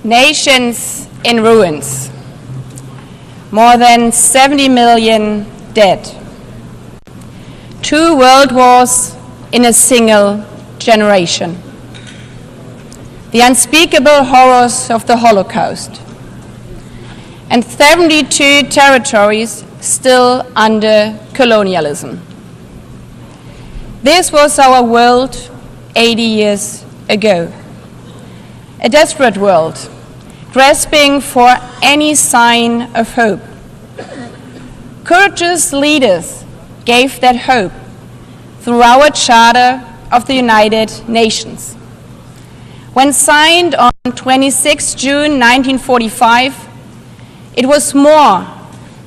Nations in ruins. More than 70 million dead. 2 world wars in a single generation. The unspeakable horrors of the Holocaust. And 72 territories still under colonialism. This was our world 80 years ago. A desperate world, grasping for any sign of hope. Courageous leaders gave that hope through our Charter of the United Nations. When signed on 26 June 1945, it was more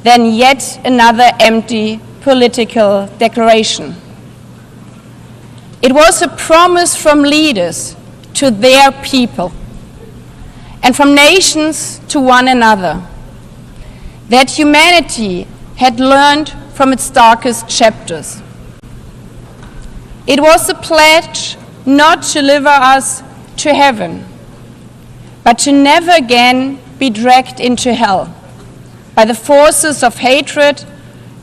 than yet another empty political declaration. It was a promise from leaders to their people and from nations to one another that humanity had learned from its darkest chapters. It was a pledge not to deliver us to heaven, but to never again be dragged into hell by the forces of hatred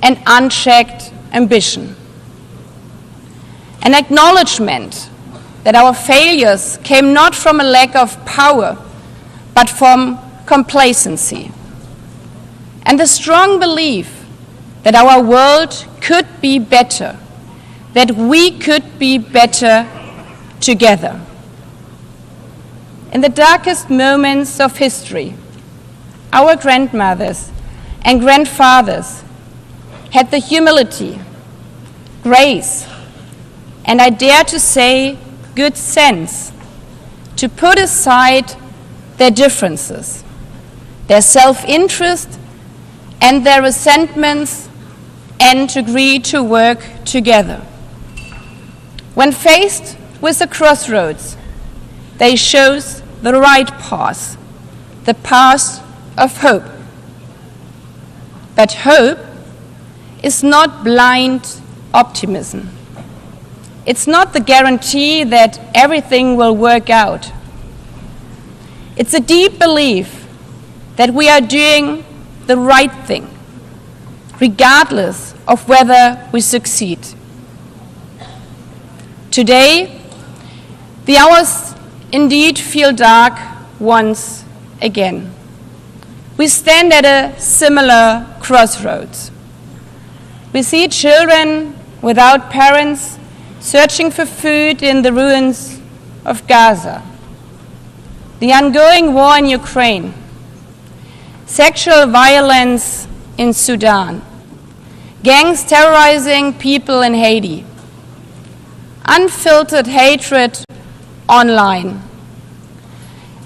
and unchecked ambition. An acknowledgement that our failures came not from a lack of power, but from complacency. And the strong belief that our world could be better, that we could be better together. In the darkest moments of history, our grandmothers and grandfathers had the humility, grace, and I dare to say good sense to put aside their differences, their self-interest and their resentments, and to agree to work together. When faced with a crossroads, they chose the right path, the path of hope. But hope is not blind optimism. It's not the guarantee that everything will work out. It's a deep belief that we are doing the right thing, regardless of whether we succeed. Today, the hours indeed feel dark once again. We stand at a similar crossroads. We see children without parents searching for food in the ruins of Gaza, the ongoing war in Ukraine, sexual violence in Sudan, gangs terrorizing people in Haiti, unfiltered hatred online,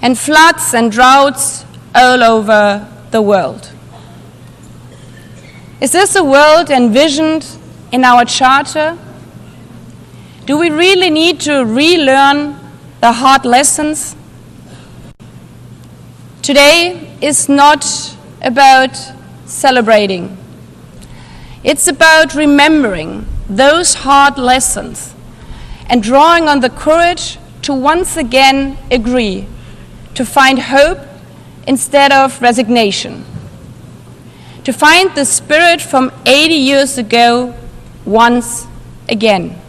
and floods and droughts all over the world. Is this a world envisioned in our charter? Do we really need to relearn the hard lessons? Today is not about celebrating. It's about remembering those hard lessons and drawing on the courage to once again agree, to find hope instead of resignation, to find the spirit from 80 years ago once again,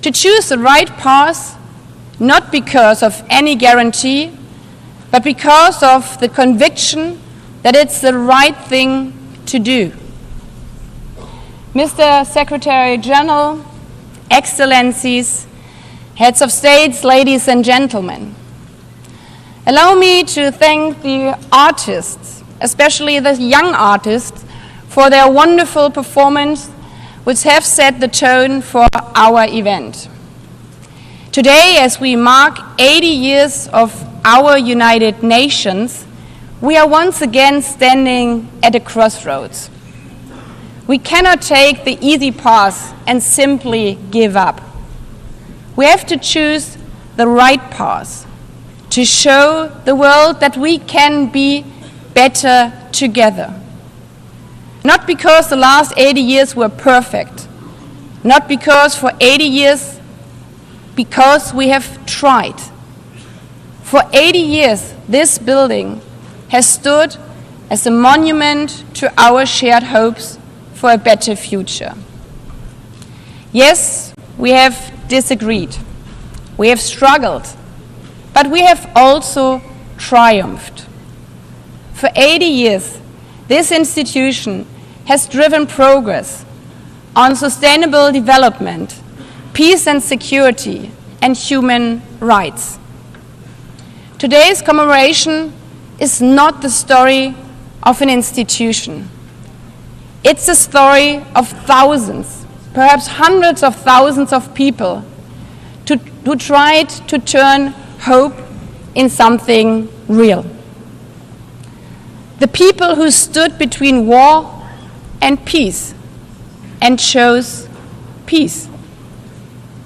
to choose the right path, not because of any guarantee, but because of the conviction that it's the right thing to do. Mr. Secretary General, Excellencies, Heads of States, ladies and gentlemen, allow me to thank the artists, especially the young artists, for their wonderful performance, which have set the tone for our event. Today, as we mark 80 years of our United Nations, we are once again standing at a crossroads. We cannot take the easy path and simply give up. We have to choose the right path to show the world that we can be better together. Not because the last 80 years were perfect, not because for 80 years, because we have tried. For 80 years, this building has stood as a monument to our shared hopes for a better future. Yes, we have disagreed, we have struggled, but we have also triumphed. For 80 years, this institution has driven progress on sustainable development, peace and security, and human rights. Today's commemoration is not the story of an institution. It's a story of thousands, perhaps hundreds of thousands of people who tried to turn hope in something real. The people who stood between war and peace and chose peace.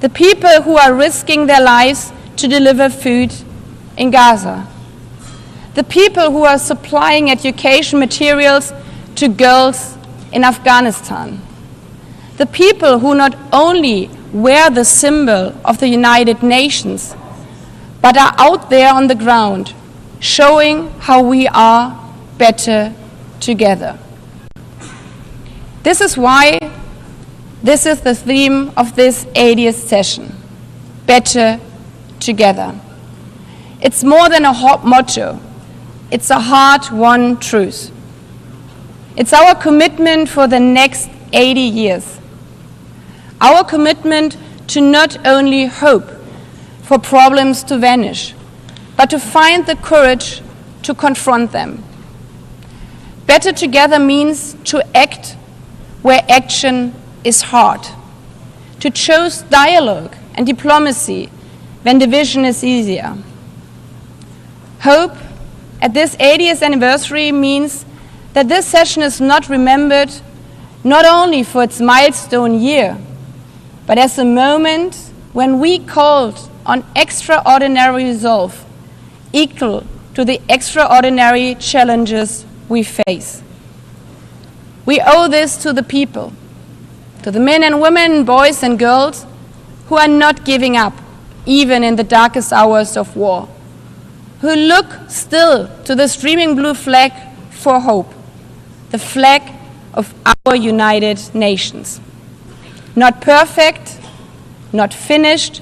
The people who are risking their lives to deliver food in Gaza. The people who are supplying education materials to girls in Afghanistan. The people who not only wear the symbol of the United Nations, but are out there on the ground, showing how we are better together. This is why this is the theme of this 80th session, better together. It's more than a hot motto, it's a hard-won truth. It's our commitment for the next 80 years. Our commitment to not only hope for problems to vanish, but to find the courage to confront them. Better together means to act where action is hard, to choose dialogue and diplomacy when division is easier. Hope at this 80th anniversary means that this session is not remembered not only for its milestone year, but as a moment when we called on extraordinary resolve equal to the extraordinary challenges we face. We owe this to the people, to the men and women, boys and girls who are not giving up, even in the darkest hours of war, who look still to the streaming blue flag for hope, the flag of our United Nations. Not perfect, not finished,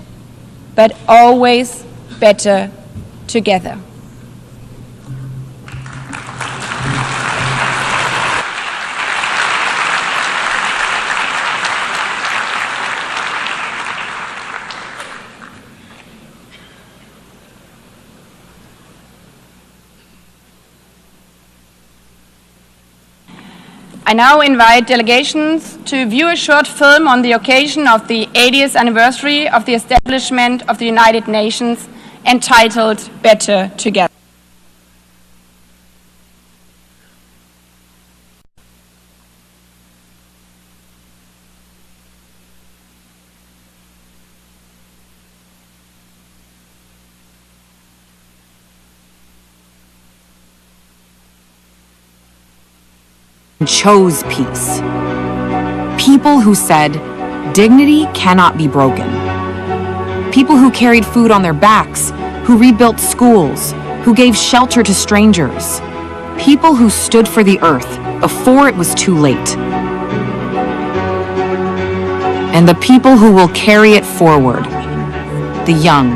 but always better together. I now invite delegations to view a short film on the occasion of the 80th anniversary of the establishment of the United Nations entitled Better Together. Chose peace. People who said, dignity cannot be broken. People who carried food on their backs, who rebuilt schools, who gave shelter to strangers. People who stood for the earth before it was too late. And the people who will carry it forward. The young,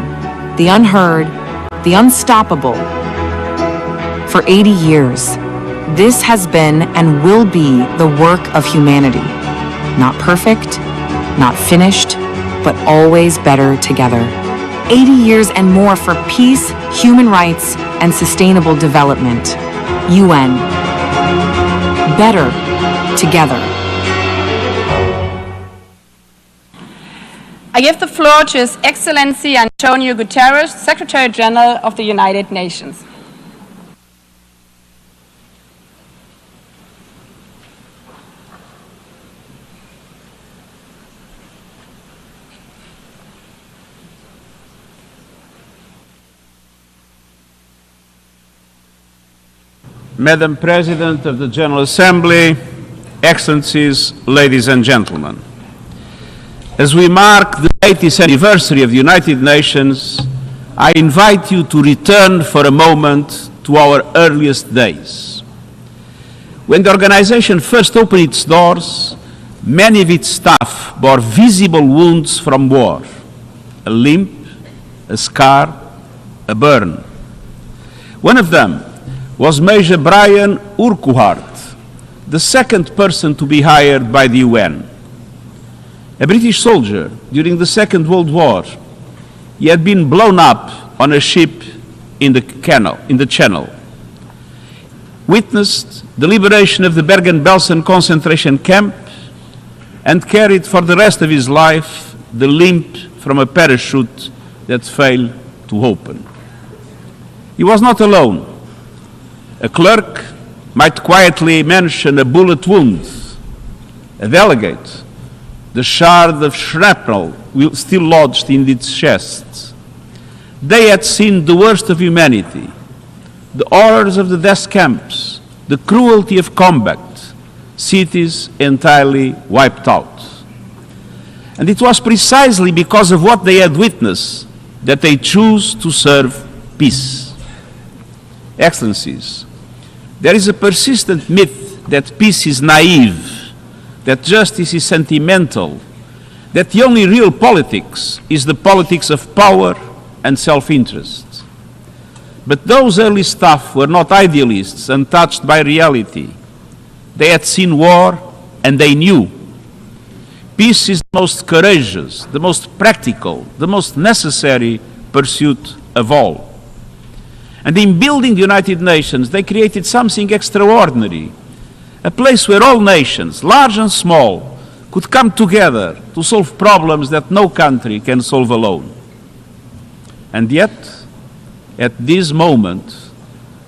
the unheard, the unstoppable. For 80 years, this has been and will be the work of humanity. Not perfect, not finished, but always better together. 80 years and more for peace, human rights, and sustainable development. UN. Better together. I give the floor to His Excellency Antonio Guterres, Secretary General of the United Nations. Madam President of the General Assembly, Excellencies, ladies and gentlemen. As we mark the 80th anniversary of the United Nations, I invite you to return for a moment to our earliest days. When the organization first opened its doors, many of its staff bore visible wounds from war, a limp, a scar, a burn. One of them was Major Brian Urquhart, the second person to be hired by the UN. A British soldier during the Second World War. He had been blown up on a ship in the Channel. Witnessed the liberation of the Bergen-Belsen concentration camp and carried for the rest of his life the limp from a parachute that failed to open. He was not alone. A clerk might quietly mention a bullet wound. A delegate, the shard of shrapnel still lodged in its chest. They had seen the worst of humanity, the horrors of the death camps, the cruelty of combat, cities entirely wiped out. And it was precisely because of what they had witnessed that they chose to serve peace. Excellencies, there is a persistent myth that peace is naive, that justice is sentimental, that the only real politics is the politics of power and self-interest. But those early staff were not idealists untouched by reality. They had seen war and they knew. Peace is the most courageous, the most practical, the most necessary pursuit of all. And in building the United Nations, they created something extraordinary, a place where all nations, large and small, could come together to solve problems that no country can solve alone. And yet, at this moment,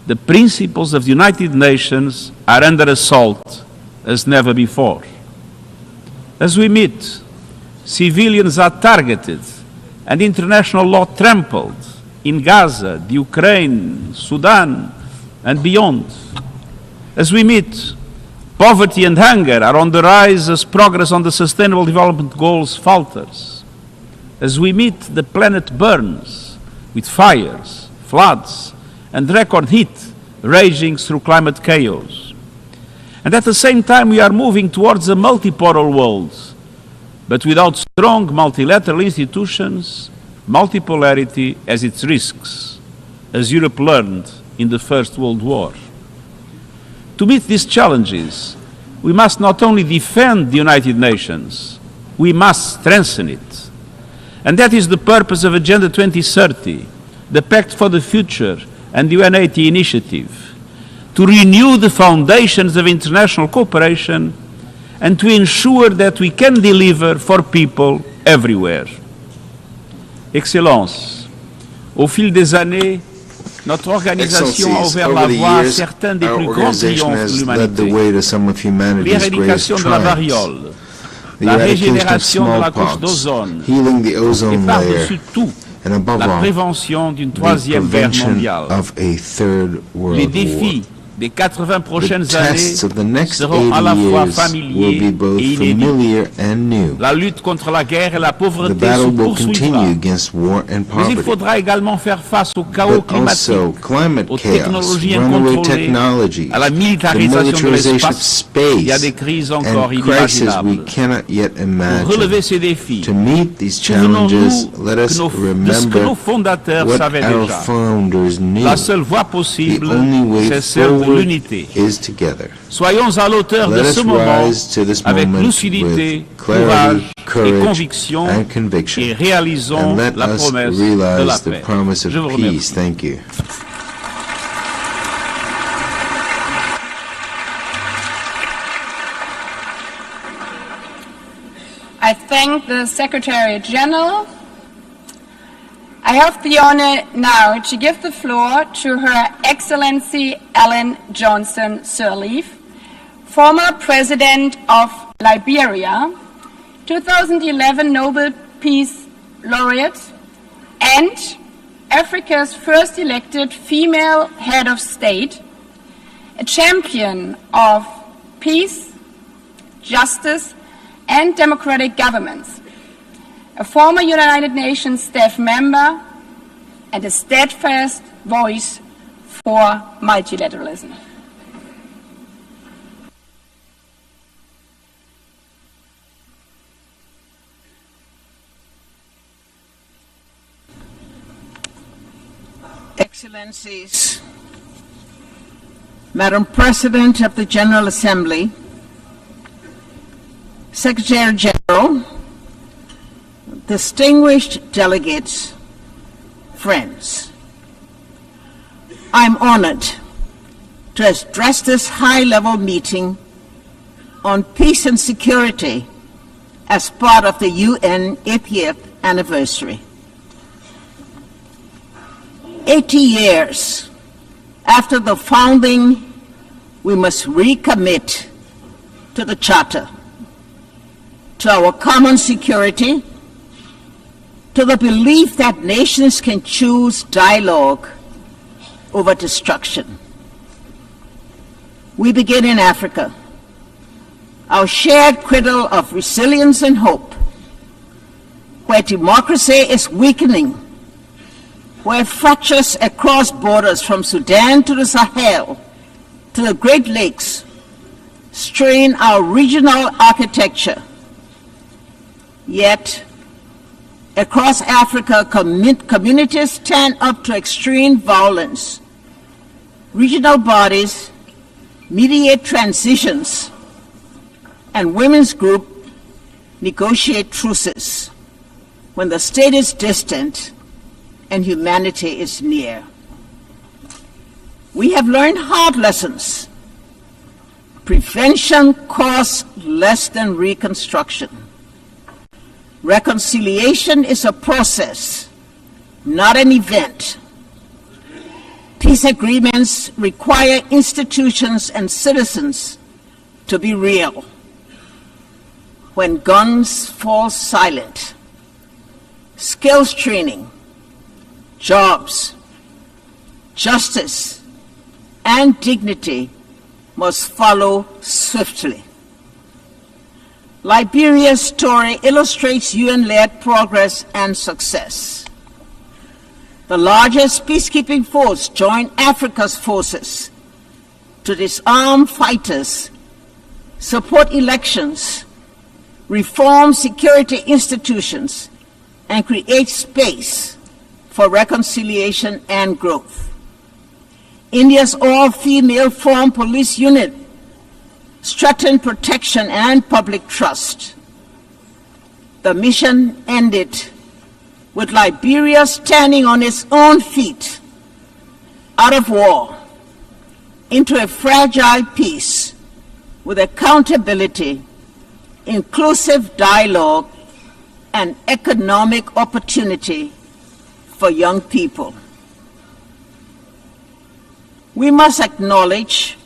the principles of the United Nations are under assault as never before. As we meet, civilians are targeted and international law trampled in Gaza, the Ukraine, Sudan, and beyond. As we meet, poverty and hunger are on the rise as progress on the Sustainable Development Goals falters. As we meet, the planet burns with fires, floods, and record heat raging through climate chaos. And at the same time, we are moving towards a multipolar world, but without strong multilateral institutions, multipolarity has its risks, as Europe learned in the First World War. To meet these challenges, we must not only defend the United Nations, we must strengthen it. And that is the purpose of Agenda 2030, the Pact for the Future, and the UN80 initiative, to renew the foundations of international cooperation and to ensure that we can deliver for people everywhere. Excellences, au fil des années, notre organisation a ouvert la voie à certains des plus grands triomphes de l'humanité. L'éradication de la variole, la régénération de la couche d'ozone, et par-dessus tout, la prévention d'une troisième guerre mondiale. Les défis des 80 prochaines années seront à la fois familiers et inédits. La lutte contre la guerre et la pauvreté se poursuivra. Mais il faudra également faire face au chaos climatique, aux technologies incontrôlées, à la militarisation de l'espace et à des crises encore inimaginables. Pour relever ces défis, souvenons-nous de ce que nos fondateurs savaient déjà. La seule voie possible, c'est celle de l'unité. Soyons à l'auteur de ce moment avec lucidité, courage et conviction et réalisons la promesse de la paix. Je vous remercie. I thank the Secretary General. I have the honor now to give the floor to Her Excellency Ellen Johnson Sirleaf, former President of Liberia, 2011 Nobel Peace Laureate, and Africa's first elected female head of state, a champion of peace, justice, and democratic governments, a former United Nations staff member, and a steadfast voice for multilateralism. Excellencies, Madam President of the General Assembly, Secretary General, distinguished delegates, friends, I'm honored to address this high-level meeting on peace and security as part of the UN 80th anniversary. 80 years after the founding, we must recommit to the Charter, to our common security, to the belief that nations can choose dialogue over destruction. We begin in Africa, our shared cradle of resilience and hope, where democracy is weakening, where fractures across borders from Sudan to the Sahel to the Great Lakes strain our regional architecture. Yet, across Africa, communities stand up to extreme violence. Regional bodies mediate transitions, and women's groups negotiate truces when the state is distant and humanity is near. We have learned hard lessons. Prevention costs less than reconstruction. Reconciliation is a process, not an event. Peace agreements require institutions and citizens to be real. When guns fall silent, skills training, jobs, justice, and dignity must follow swiftly. Liberia's story illustrates UN-led progress and success. The largest peacekeeping force joined Africa's forces to disarm fighters, support elections, reform security institutions, and create space for reconciliation and growth. India's all-female formed police unit strengthened protection and public trust. The mission ended with Liberia standing on its own feet, out of war, into a fragile peace with accountability, inclusive dialogue, and economic opportunity for young people. We must acknowledge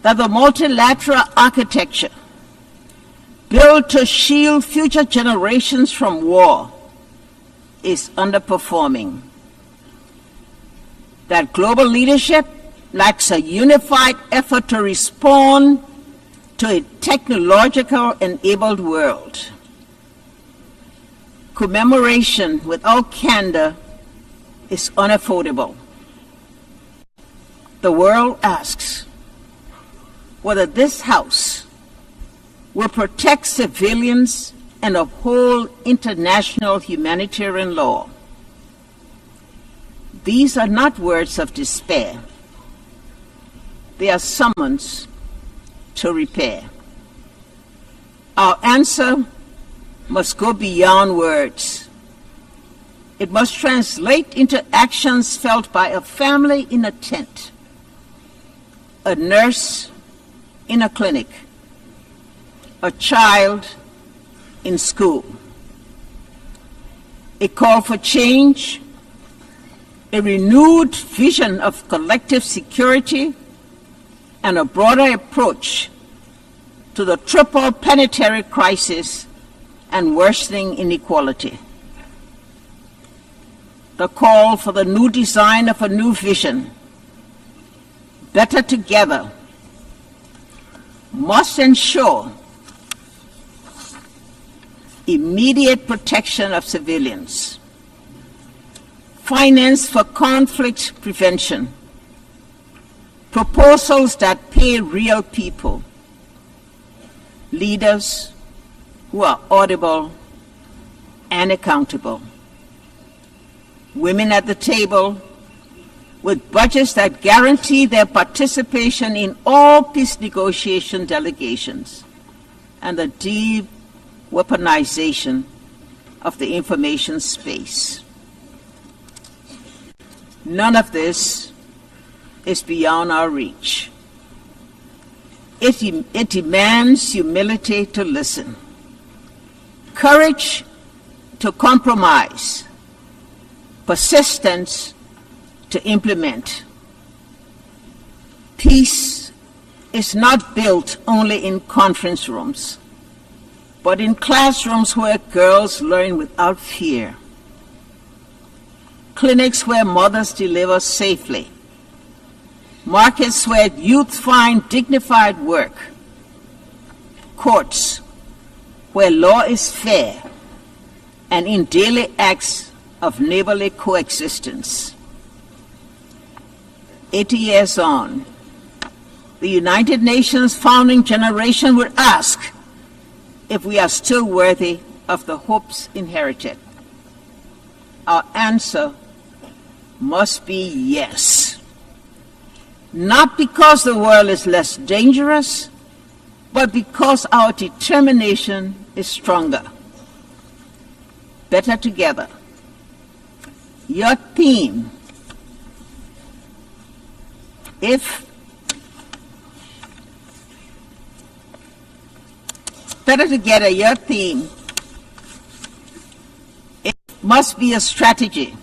that the multilateral architecture built to shield future generations from war is underperforming. That global leadership lacks a unified effort to respond to a technological enabled world. Commemoration without candor is unaffordable. The world asks whether this House will protect civilians and uphold international humanitarian law. These are not words of despair. They are summons to repair. Our answer must go beyond words. It must translate into actions felt by a family in a tent, a nurse in a clinic, a child in school. A call for change, a renewed vision of collective security, and a broader approach to the triple planetary crisis and worsening inequality. The call for the new design of a new vision, better together, must ensure immediate protection of civilians, finance for conflict prevention, proposals that pay real people, leaders who are audible and accountable, women at the table with budgets that guarantee their participation in all peace negotiation delegations, and the deep weaponization of the information space. None of this is beyond our reach. It demands humility to listen, courage to compromise, persistence to implement. Peace is not built only in conference rooms, but in classrooms where girls learn without fear, clinics where mothers deliver safely, markets where youth find dignified work, courts where law is fair, and in daily acts of neighborly coexistence. 80 years on, the United Nations founding generation would ask if we are still worthy of the hopes inherited. Our answer must be yes. Not because the world is less dangerous, but because our determination is stronger. Better together. Your theme, better together, your theme, it must be a strategy.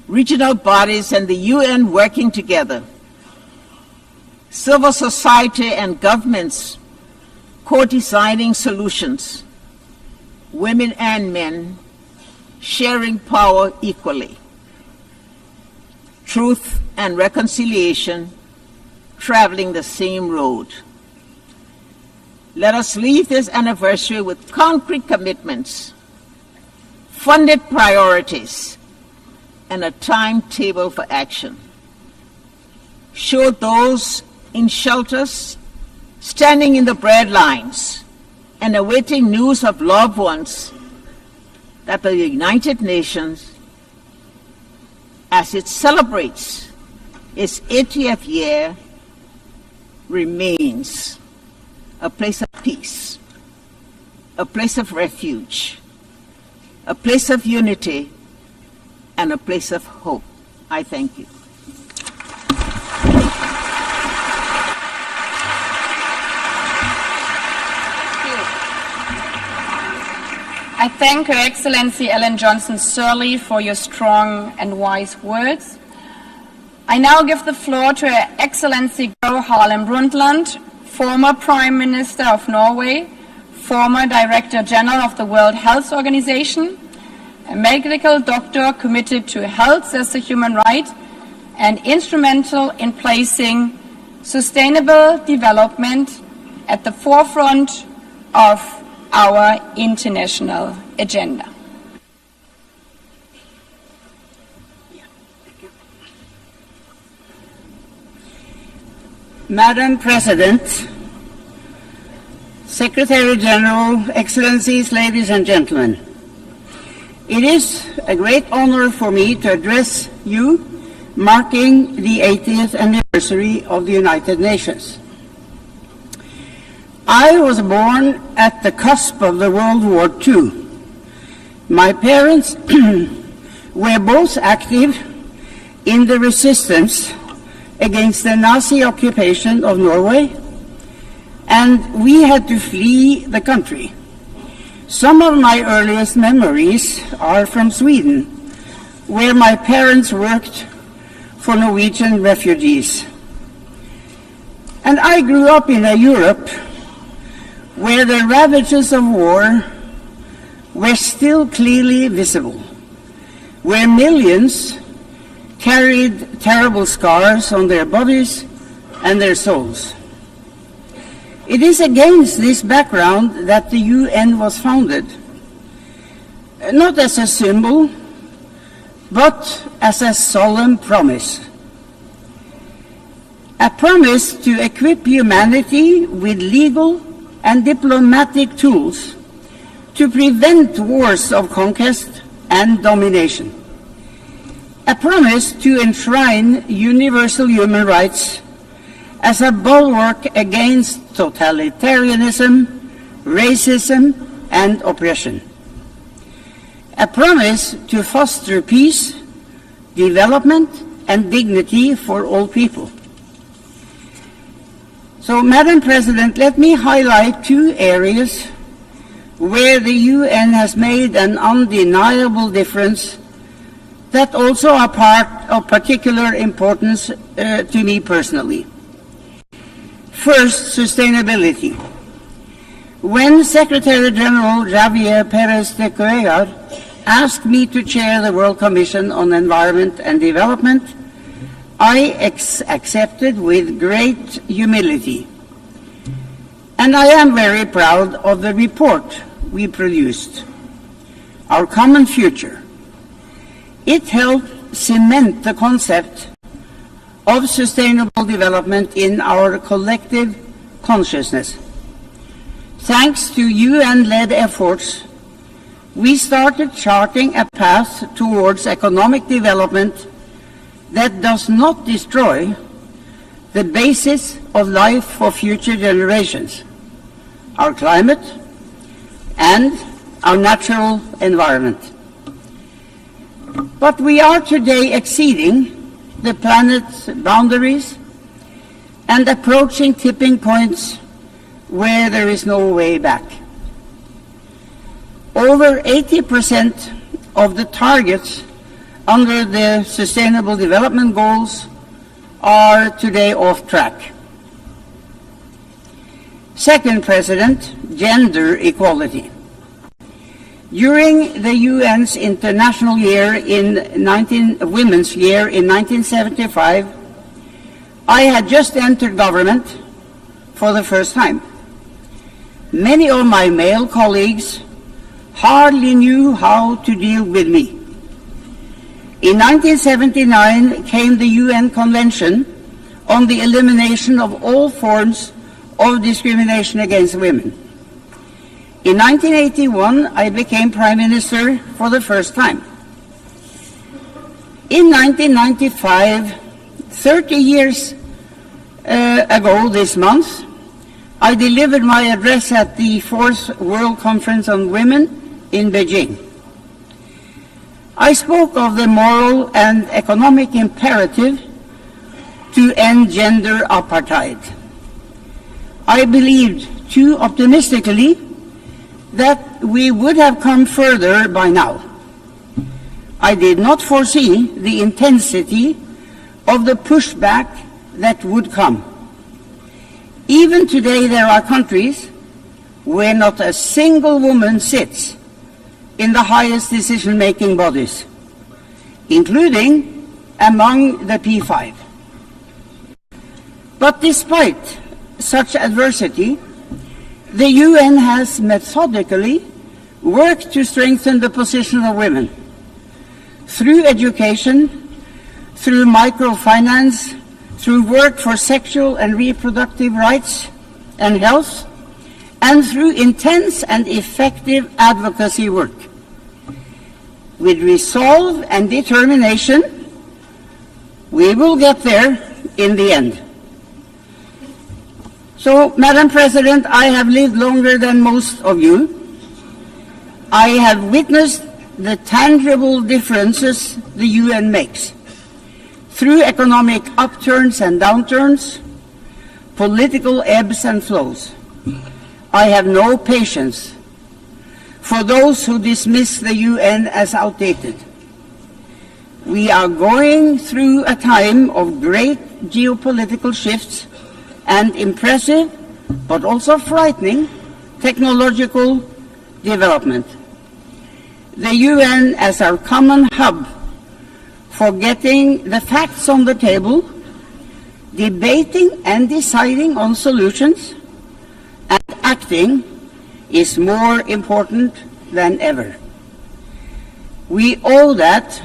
Regional bodies and the UN working together. Civil society and governments co-designing solutions. Women and men sharing power equally. Truth and reconciliation traveling the same road. Let us leave this anniversary with concrete commitments, funded priorities, and a timetable for action. Show those in shelters, standing in the bread lines, and awaiting news of loved ones that the United Nations, as it celebrates its 80th year, remains a place of peace, a place of refuge, a place of unity, and a place of hope. I thank you. I thank Her Excellency Ellen Johnson Sirleaf for your strong and wise words. I now give the floor to Her Excellency Gro Harlem Brundtland, former Prime Minister of Norway, former Director General of the World Health Organization, a medical doctor committed to health as a human right, and instrumental in placing sustainable development at the forefront of our international agenda. Madam President, Secretary General, Excellencies, ladies and gentlemen, it is a great honor for me to address you marking the 80th anniversary of the United Nations. I was born at the cusp of the World War II. My parents were both active in the resistance against the Nazi occupation of Norway, and we had to flee the country. Some of my earliest memories are from Sweden, where my parents worked for Norwegian refugees. And I grew up in a Europe where the ravages of war were still clearly visible, where millions carried terrible scars on their bodies and their souls. It is against this background that the UN was founded, not as a symbol, but as a solemn promise. A promise to equip humanity with legal and diplomatic tools to prevent wars of conquest and domination. A promise to enshrine universal human rights as a bulwark against totalitarianism, racism, and oppression. A promise to foster peace, development, and dignity for all people. So, Madam President, let me highlight two areas where the UN has made an undeniable difference that also are part of particular importance to me personally. First, sustainability. When Secretary General Javier Pérez de Cuellar asked me to chair the World Commission on Environment and Development, I accepted with great humility. And I am very proud of the report we produced, Our Common Future. It helped cement the concept of sustainable development in our collective consciousness. Thanks to UN-led efforts, we started charting a path towards economic development that does not destroy the basis of life for future generations, our climate and our natural environment. But we are today exceeding the planet's boundaries and approaching tipping points where there is no way back. Over 80% of the targets under the Sustainable Development Goals are today off track. Second, President, gender equality. During the UN's International Year Women's Year in 1975, I had just entered government for the first time. Many of my male colleagues hardly knew how to deal with me. In 1979 came the UN Convention on the Elimination of All Forms of Discrimination against Women. In 1981, I became Prime Minister for the first time. In 1995, 30 years ago this month, I delivered my address at the 4th World Conference on Women in Beijing. I spoke of the moral and economic imperative to end gender apartheid. I believed too optimistically that we would have come further by now. I did not foresee the intensity of the pushback that would come. Even today there are countries where not a single woman sits in the highest decision-making bodies, including among the P5. But despite such adversity, the UN has methodically worked to strengthen the position of women through education, through microfinance, through work for sexual and reproductive rights and health, and through intense and effective advocacy work. With resolve and determination, we will get there in the end. So, Madam President, I have lived longer than most of you. I have witnessed the tangible differences the UN makes through economic upturns and downturns, political ebbs and flows. I have no patience for those who dismiss the UN as outdated. We are going through a time of great geopolitical shifts and impressive, but also frightening, technological development. The UN as our common hub for getting the facts on the table, debating and deciding on solutions, and acting is more important than ever. We owe that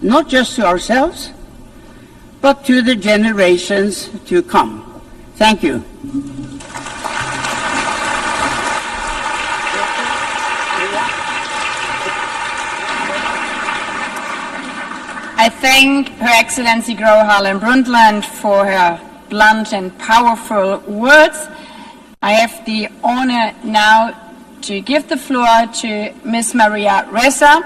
not just to ourselves, but to the generations to come. Thank you. I thank Her Excellency Gro Harlem Brundtland for her blunt and powerful words. I have the honor now to give the floor to Ms. Maria Ressa,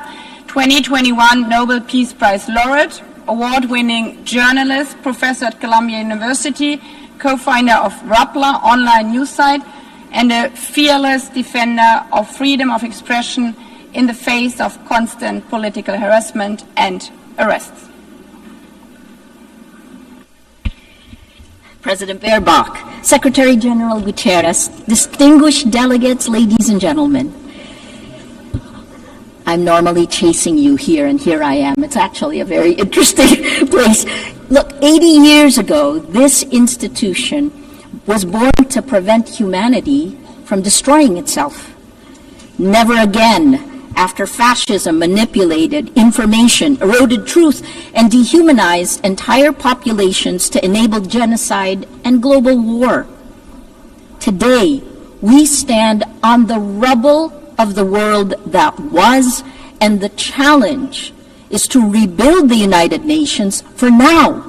2021 Nobel Peace Prize laureate, award-winning journalist, professor at Columbia University, co-founder of Rappler online news site, and a fearless defender of freedom of expression in the face of constant political harassment and arrests. President Baerbock, Secretary General Guterres, distinguished delegates, ladies and gentlemen. I'm normally chasing you here, and here I am. It's actually a very interesting place. Look, 80 years ago, this institution was born to prevent humanity from destroying itself. Never again, after fascism manipulated information, eroded truth, and dehumanized entire populations to enable genocide and global war. Today, we stand on the rubble of the world that was, and the challenge is to rebuild the United Nations for now,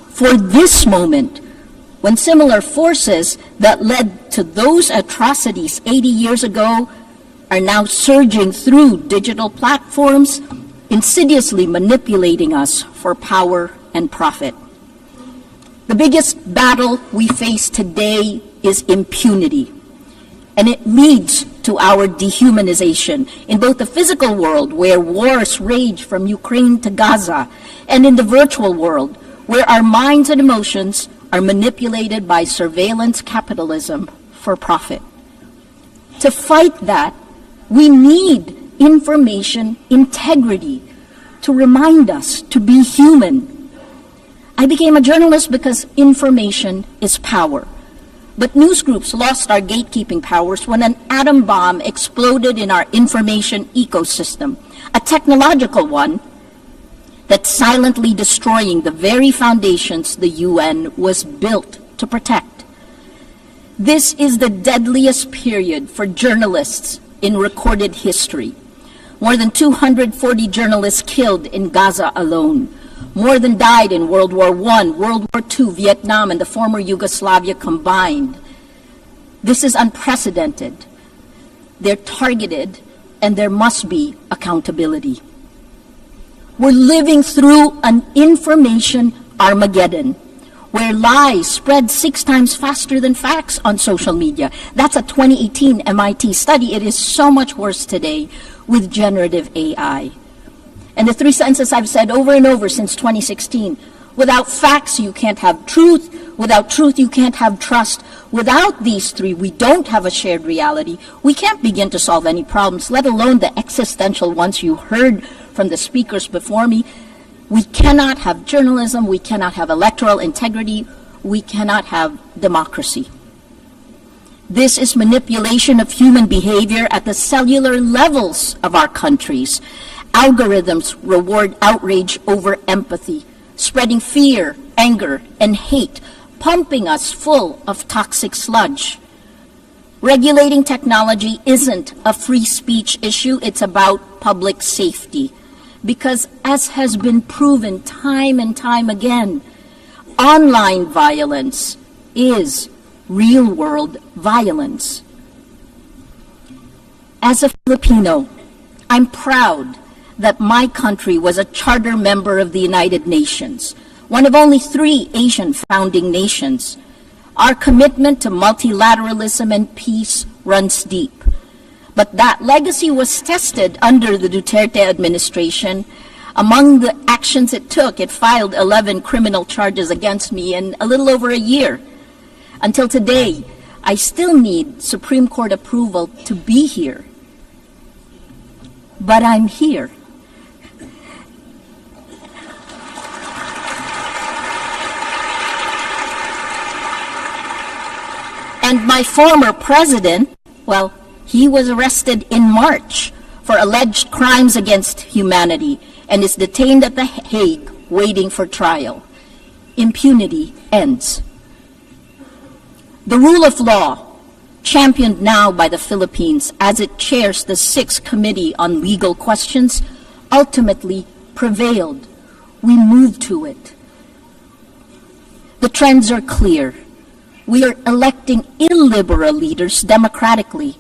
for this moment, when similar forces that led to those atrocities 80 years ago are now surging through digital platforms, insidiously manipulating us for power and profit. The biggest battle we face today is impunity, and it leads to our dehumanization in both the physical world, where wars rage from Ukraine to Gaza, and in the virtual world, where our minds and emotions are manipulated by surveillance capitalism for profit. To fight that, we need information integrity to remind us to be human. I became a journalist because information is power. But news groups lost our gatekeeping powers when an atom bomb exploded in our information ecosystem, a technological one that's silently destroying the very foundations the UN was built to protect. This is the deadliest period for journalists in recorded history. More than 240 journalists killed in Gaza alone. More than died in World War I, World War II, Vietnam, and the former Yugoslavia combined. This is unprecedented. They're targeted, and there must be accountability. We're living through an information Armageddon, where lies spread 6 times faster than facts on social media. That's a 2018 MIT study. It is so much worse today with generative AI. And the 3 sentences I've said over and over since 2016, without facts, you can't have truth. Without truth, you can't have trust. Without these 3, we don't have a shared reality. We can't begin to solve any problems, let alone the existential ones you heard from the speakers before me. We cannot have journalism, we cannot have electoral integrity, we cannot have democracy. This is manipulation of human behavior at the cellular levels of our countries. Algorithms reward outrage over empathy, spreading fear, anger, and hate, pumping us full of toxic sludge. Regulating technology isn't a free speech issue, it's about public safety. Because, as has been proven time and time again, online violence is real-world violence. As a Filipino, I'm proud that my country was a charter member of the United Nations, one of only 3 Asian founding nations. Our commitment to multilateralism and peace runs deep. But that legacy was tested under the Duterte administration. Among the actions it took, it filed 11 criminal charges against me in a little over a year. Until today, I still need Supreme Court approval to be here. But I'm here. And my former president, well, he was arrested in March for alleged crimes against humanity and is detained at The Hague waiting for trial. Impunity ends. The rule of law, championed now by the Philippines as it chairs the 6th Committee on Legal Questions, ultimately prevailed. We moved to it. The trends are clear. We are electing illiberal leaders democratically.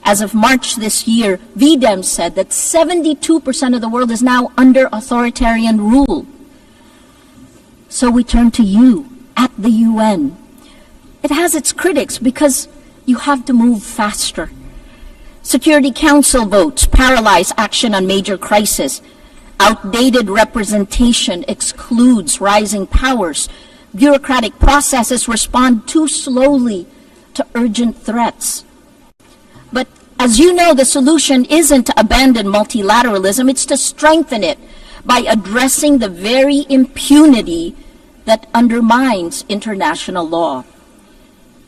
As of March this year, VDEM said that 72% of the world is now under authoritarian rule. So we turn to you at the UN. It has its critics because you have to move faster. Security Council votes paralyze action on major crises. Outdated representation excludes rising powers. Bureaucratic processes respond too slowly to urgent threats. But as you know, the solution isn't to abandon multilateralism, it's to strengthen it by addressing the very impunity that undermines international law.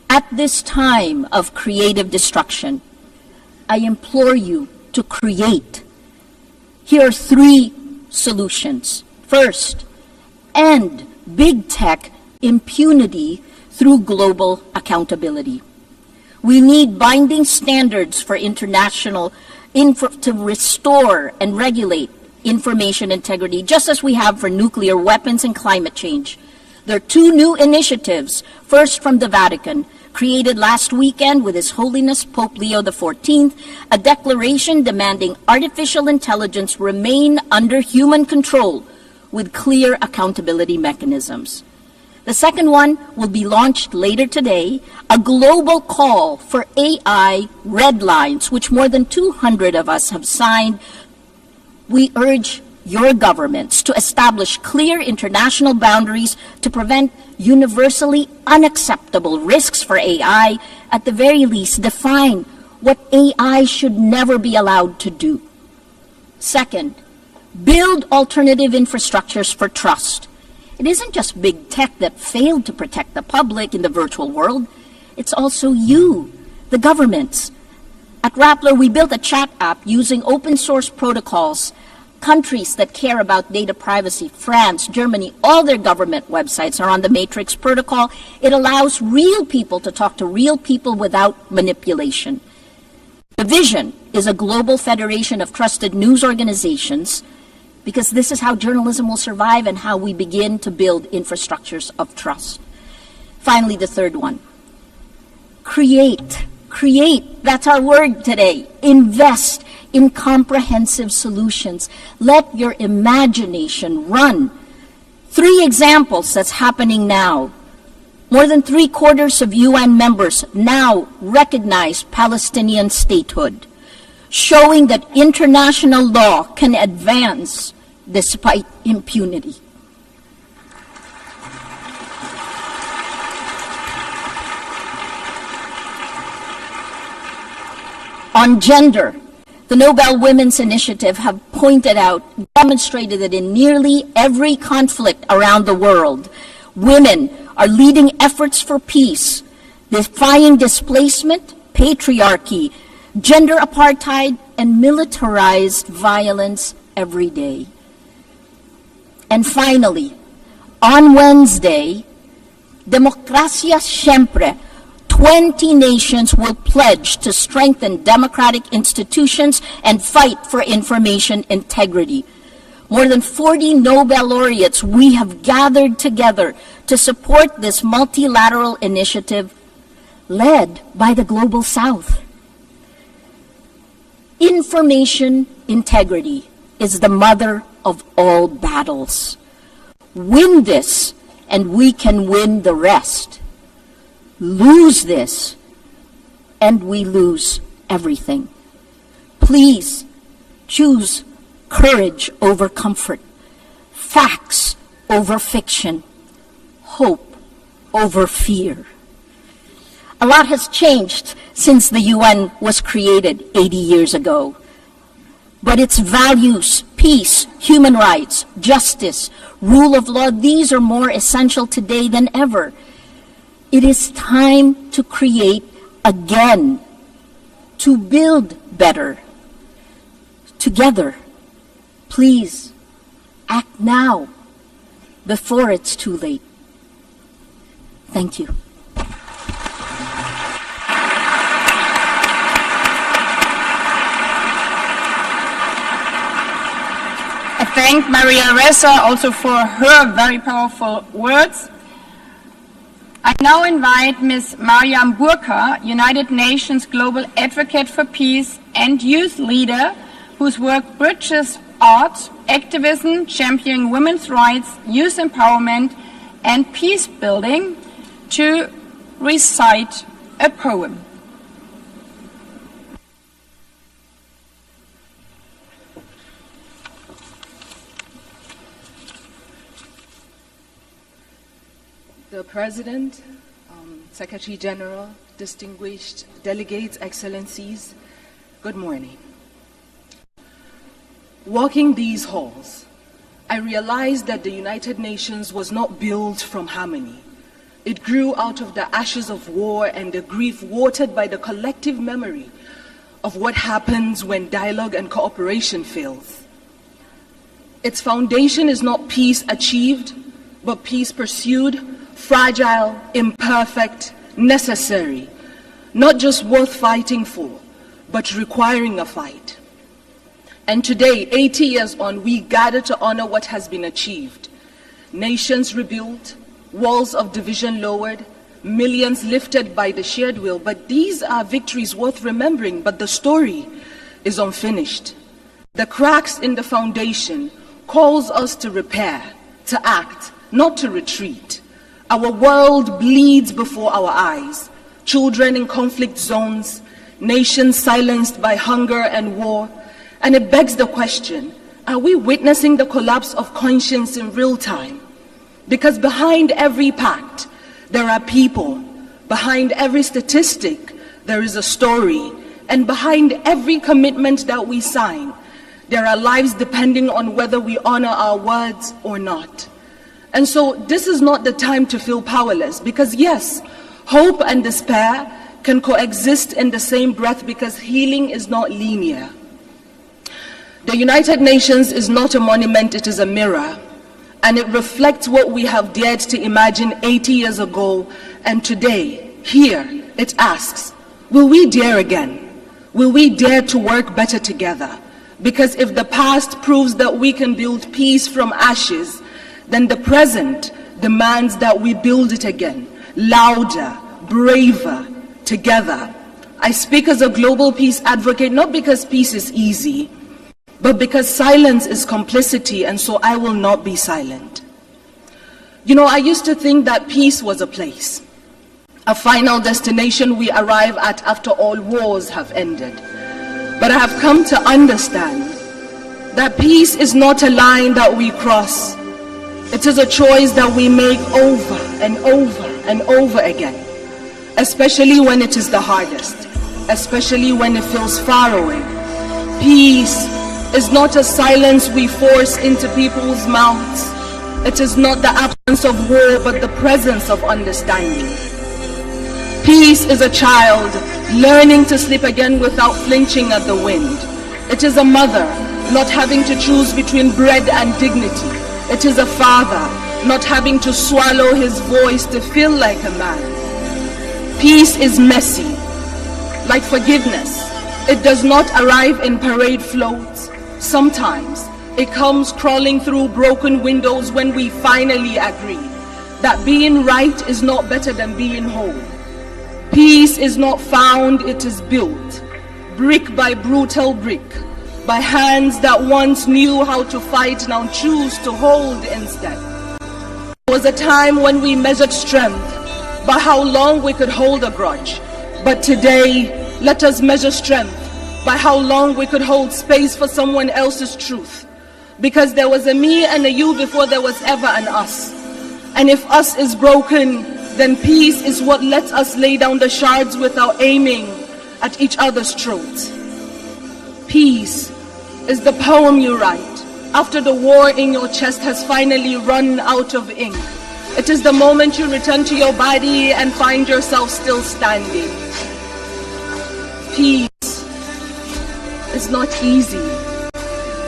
At this time of creative destruction, I implore you to create. Here are 3 solutions. First, end big tech impunity through global accountability. We need binding standards for international to restore and regulate information integrity, just as we have for nuclear weapons and climate change. There are 2 new initiatives, first from the Vatican, created last weekend with His Holiness Pope Leo XIV, a declaration demanding artificial intelligence remain under human control with clear accountability mechanisms. The second one will be launched later today, a global call for AI red lines, which more than 200 of us have signed. We urge your governments to establish clear international boundaries to prevent universally unacceptable risks for AI, at the very least define what AI should never be allowed to do. Second, build alternative infrastructures for trust. It isn't just big tech that failed to protect the public in the virtual world. It's also you, the governments. At Rappler, we built a chat app using open source protocols. Countries that care about data privacy, France, Germany, all their government websites are on the Matrix protocol. It allows real people to talk to real people without manipulation. The vision is a global federation of trusted news organizations, because this is how journalism will survive and how we begin to build infrastructures of trust. Finally, the third one. Create. Create. That's our word today. Invest in comprehensive solutions. Let your imagination run. 3 examples that's happening now. More than 3/4 of UN members now recognize Palestinian statehood, showing that international law can advance despite impunity. On gender, the Nobel Women's Initiative have pointed out, demonstrated that in nearly every conflict around the world, women are leading efforts for peace, defying displacement, patriarchy, gender apartheid, and militarized violence every day. And finally, on Wednesday, Demokrasya Siempre, 20 nations will pledge to strengthen democratic institutions and fight for information integrity. More than 40 Nobel laureates we have gathered together to support this multilateral initiative led by the Global South. Information integrity is the mother of all battles. Win this, and we can win the rest. Lose this, and we lose everything. Please choose courage over comfort, facts over fiction, hope over fear. A lot has changed since the UN was created 80 years ago. But its values, peace, human rights, justice, rule of law, these are more essential today than ever. It is time to create again, to build better. together, please act now before it's too late. Thank you. I thank Maria Ressa also for her very powerful words. I now invite Ms. Mariam Burka, United Nations Global Advocate for Peace and youth leader, whose work bridges art, activism, championing women's rights, youth empowerment, and peace building, to recite a poem. The President, Secretary General, distinguished delegates, excellencies, good morning. Walking these halls, I realized that the United Nations was not built from harmony. It grew out of the ashes of war and the grief watered by the collective memory of what happens when dialogue and cooperation fails. Its foundation is not peace achieved, but peace pursued, fragile, imperfect, necessary, not just worth fighting for, but requiring a fight. And today, 80 years on, we gather to honor what has been achieved. Nations rebuilt, walls of division lowered, millions lifted by the shared will. But these are victories worth remembering, but the story is unfinished. The cracks in the foundation calls us to repair, to act, not to retreat. Our world bleeds before our eyes. Children in conflict zones, nations silenced by hunger and war. And it begs the question, are we witnessing the collapse of conscience in real time? Because behind every pact, there are people. Behind every statistic, there is a story. And behind every commitment that we sign, there are lives depending on whether we honor our words or not. And so this is not the time to feel powerless, because yes, hope and despair can coexist in the same breath, because healing is not linear. The United Nations is not a monument, it is a mirror. And it reflects what we have dared to imagine 80 years ago. And today, here, it asks, will we dare again? Will we dare to work better together? Because if the past proves that we can build peace from ashes, then the present demands that we build it again, louder, braver, together. I speak as a global peace advocate, not because peace is easy, but because silence is complicity, and so I will not be silent. You know, I used to think that peace was a place, a final destination we arrive at after all wars have ended. But I have come to understand that peace is not a line that we cross. It is a choice that we make over and over and over again, especially when it is the hardest, especially when it feels far away. Peace is not a silence we force into people's mouths. It is not the absence of war, but the presence of understanding. Peace is a child learning to sleep again without flinching at the wind. It is a mother not having to choose between bread and dignity. It is a father not having to swallow his voice to feel like a man. Peace is messy, like forgiveness. It does not arrive in parade floats. Sometimes it comes crawling through broken windows when we finally agree that being right is not better than being whole. Peace is not found, it is built, brick by brutal brick, by hands that once knew how to fight, now choose to hold instead. There was a time when we measured strength by how long we could hold a grudge. But today, let us measure strength by how long we could hold space for someone else's truth. Because there was a me and a you before there was ever an us. And if us is broken, then peace is what lets us lay down the shards without aiming at each other's throats. Peace is the poem you write after the war in your chest has finally run out of ink. It is the moment you return to your body and find yourself still standing. Peace is not easy.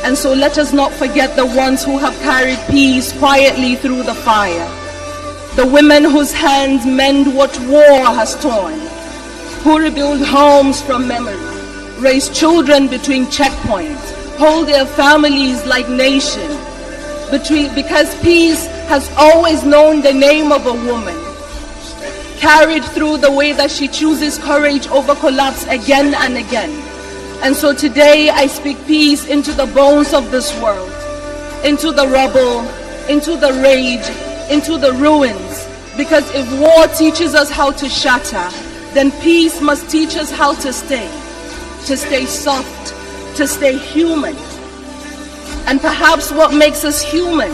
And so let us not forget the ones who have carried peace quietly through the fire. The women whose hands mend what war has torn, who rebuild homes from memory, raise children between checkpoints, hold their families like nations, because peace has always known the name of a woman, carried through the way that she chooses courage over collapse again and again. And so today I speak peace into the bones of this world, into the rubble, into the rage, into the ruins. Because if war teaches us how to shatter, then peace must teach us how to stay soft, to stay human. And perhaps what makes us human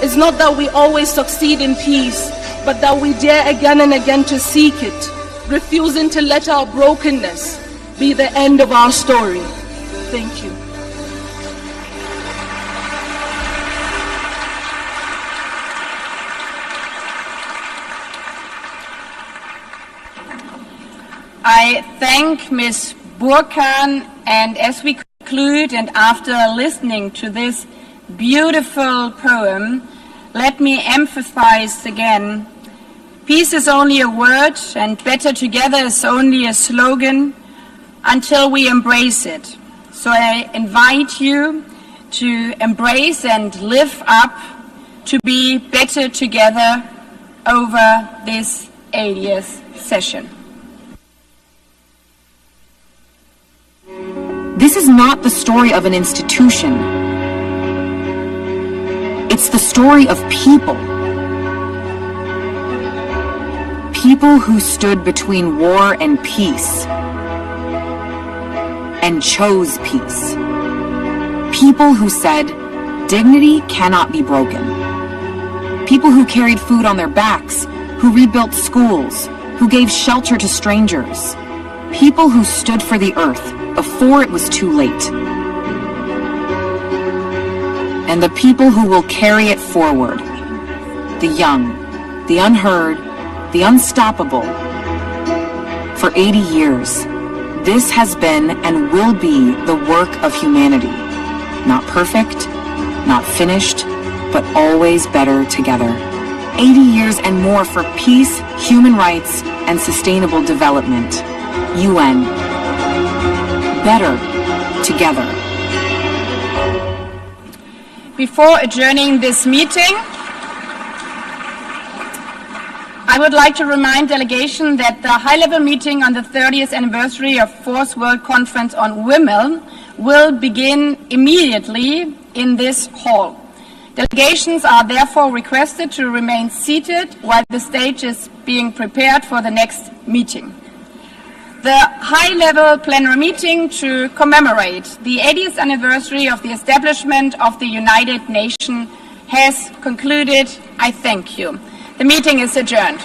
is not that we always succeed in peace, but that we dare again and again to seek it, refusing to let our brokenness be the end of our story. Thank you. I thank Ms. Burkhan, and as we conclude and after listening to this beautiful poem, let me emphasize again, peace is only a word and better together is only a slogan until we embrace it. So I invite you to embrace and live up to be better together over this 80th session. This is not the story of an institution. It's the story of people. People who stood between war and peace and chose peace. People who said, dignity cannot be broken. People who carried food on their backs, who rebuilt schools, who gave shelter to strangers. People who stood for the earth before it was too late. And the people who will carry it forward, the young, the unheard, the unstoppable. For 80 years, this has been and will be the work of humanity. Not perfect, not finished, but always better together. 80 years and more for peace, human rights, and sustainable development. UN. Better together. Before adjourning this meeting, I would like to remind delegation that the high-level meeting on the 30th anniversary of Fourth World Conference on Women will begin immediately in this hall. Delegations are therefore requested to remain seated while the stage is being prepared for the next meeting. The high-level plenary meeting to commemorate the 80th anniversary of the establishment of the United Nations has concluded. I thank you. The meeting is adjourned.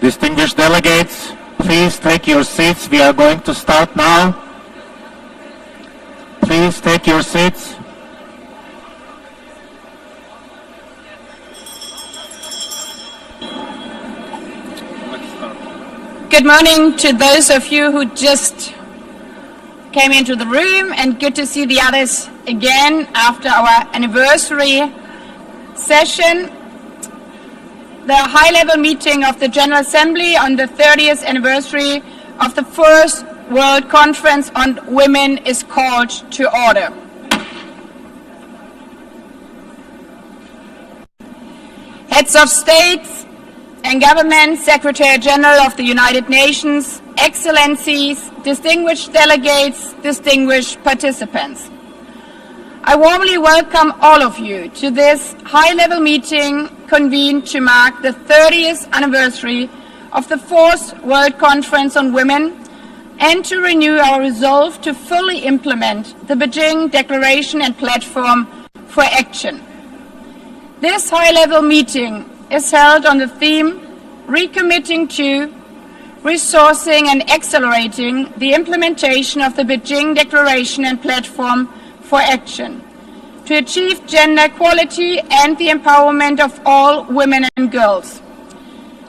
Distinguished delegates, please take your seats. We are going to start now. Please take your seats. Good morning to those of you who just came into the room, and good to see the others again after our anniversary session. The high-level meeting of the General Assembly on the 30th anniversary of the First World Conference on Women is called to order. Heads of states and government, Secretary General of the United Nations, Excellencies, distinguished delegates, distinguished participants. I warmly welcome all of you to this high-level meeting convened to mark the 30th anniversary of the Fourth World Conference on Women and to renew our resolve to fully implement the Beijing Declaration and Platform for Action. This high-level meeting is held on the theme Recommitting to, Resourcing and Accelerating the Implementation of the Beijing Declaration and Platform for Action to achieve gender equality and the empowerment of all women and girls,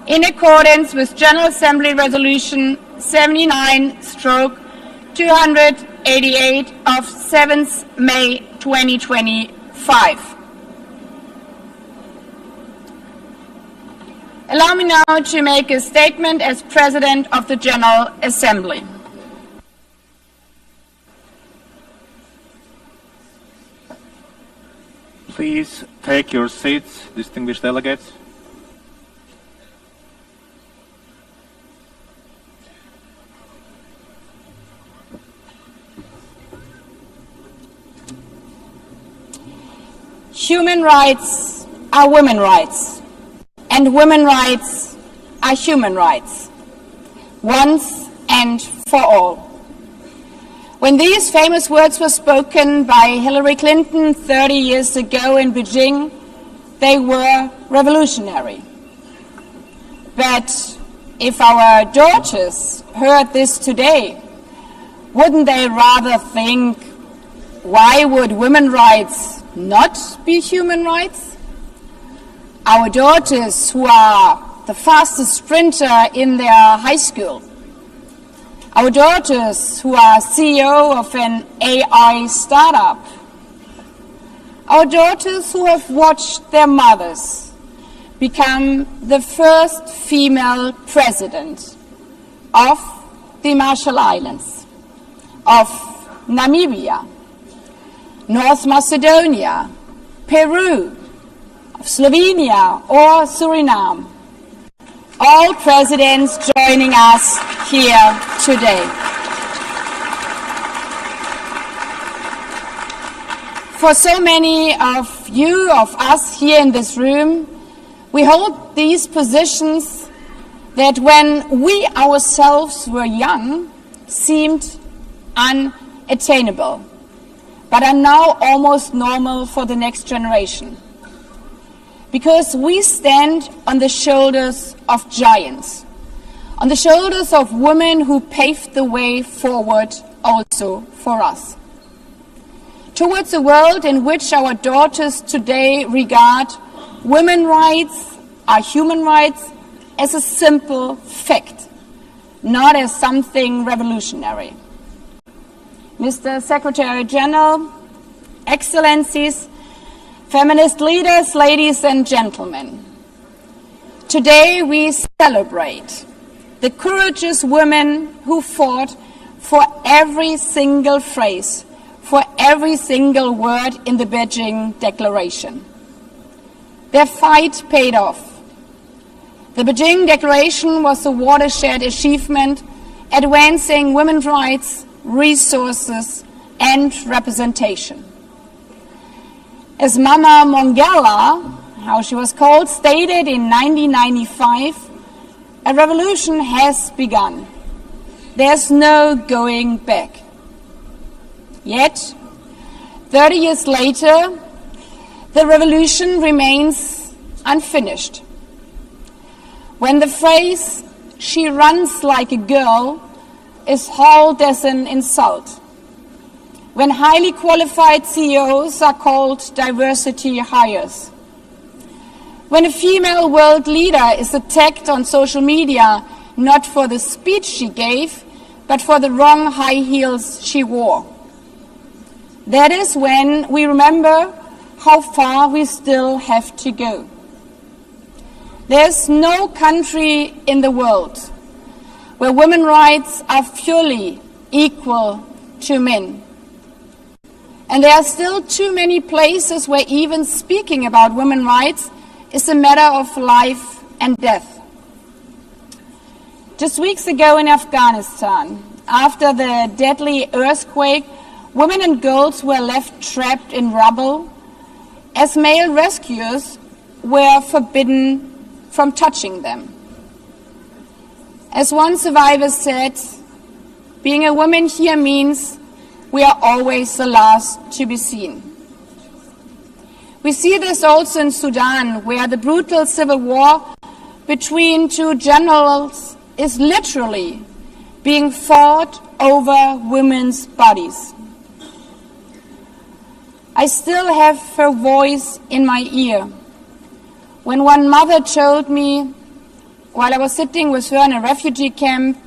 in accordance with General Assembly Resolution 79/288 of 7th May 2025. Allow me now to make a statement as President of the General Assembly. Please take your seats, distinguished delegates. Human rights are women's rights, and women's rights are human rights, once and for all. When these famous words were spoken by Hillary Clinton 30 years ago in Beijing, they were revolutionary. But if our daughters heard this today, wouldn't they rather think, why would women's rights not be human rights? Our daughters, who are the fastest sprinter in their high school, our daughters who are CEO of an AI startup, our daughters who have watched their mothers become the first female president of the Marshall Islands, of Namibia, North Macedonia, Peru, of Slovenia or Suriname. All presidents joining us here today. For so many of you, of us here in this room, we hold these positions that when we ourselves were young seemed unattainable, but are now almost normal for the next generation. Because we stand on the shoulders of giants, on the shoulders of women who paved the way forward also for us. Towards a world in which our daughters today regard women's rights, our human rights, as a simple fact, not as something revolutionary. Mr. Secretary General, Excellencies, feminist leaders, ladies and gentlemen, today we celebrate the courageous women who fought for every single phrase, for every single word in the Beijing Declaration. Their fight paid off. The Beijing Declaration was a watershed achievement advancing women's rights, resources, and representation. As Mama Mongella, how she was called, stated in 1995, a revolution has begun. There's no going back. Yet, 30 years later, the revolution remains unfinished. when the phrase, "she runs like a girl," is hailed as an insult, when highly qualified CEOs are called diversity hires, when a female world leader is attacked on social media not for the speech she gave, but for the wrong high heels she wore. That is when we remember how far we still have to go. There's no country in the world where women's rights are fully equal to men. And there are still too many places where even speaking about women's rights is a matter of life and death. Just weeks ago in Afghanistan, after the deadly earthquake, women and girls were left trapped in rubble as male rescuers were forbidden from touching them. As one survivor said, being a woman here means we are always the last to be seen. We see this also in Sudan, where the brutal civil war between two generals is literally being fought over women's bodies. I still have her voice in my ear when one mother told me, while I was sitting with her in a refugee camp,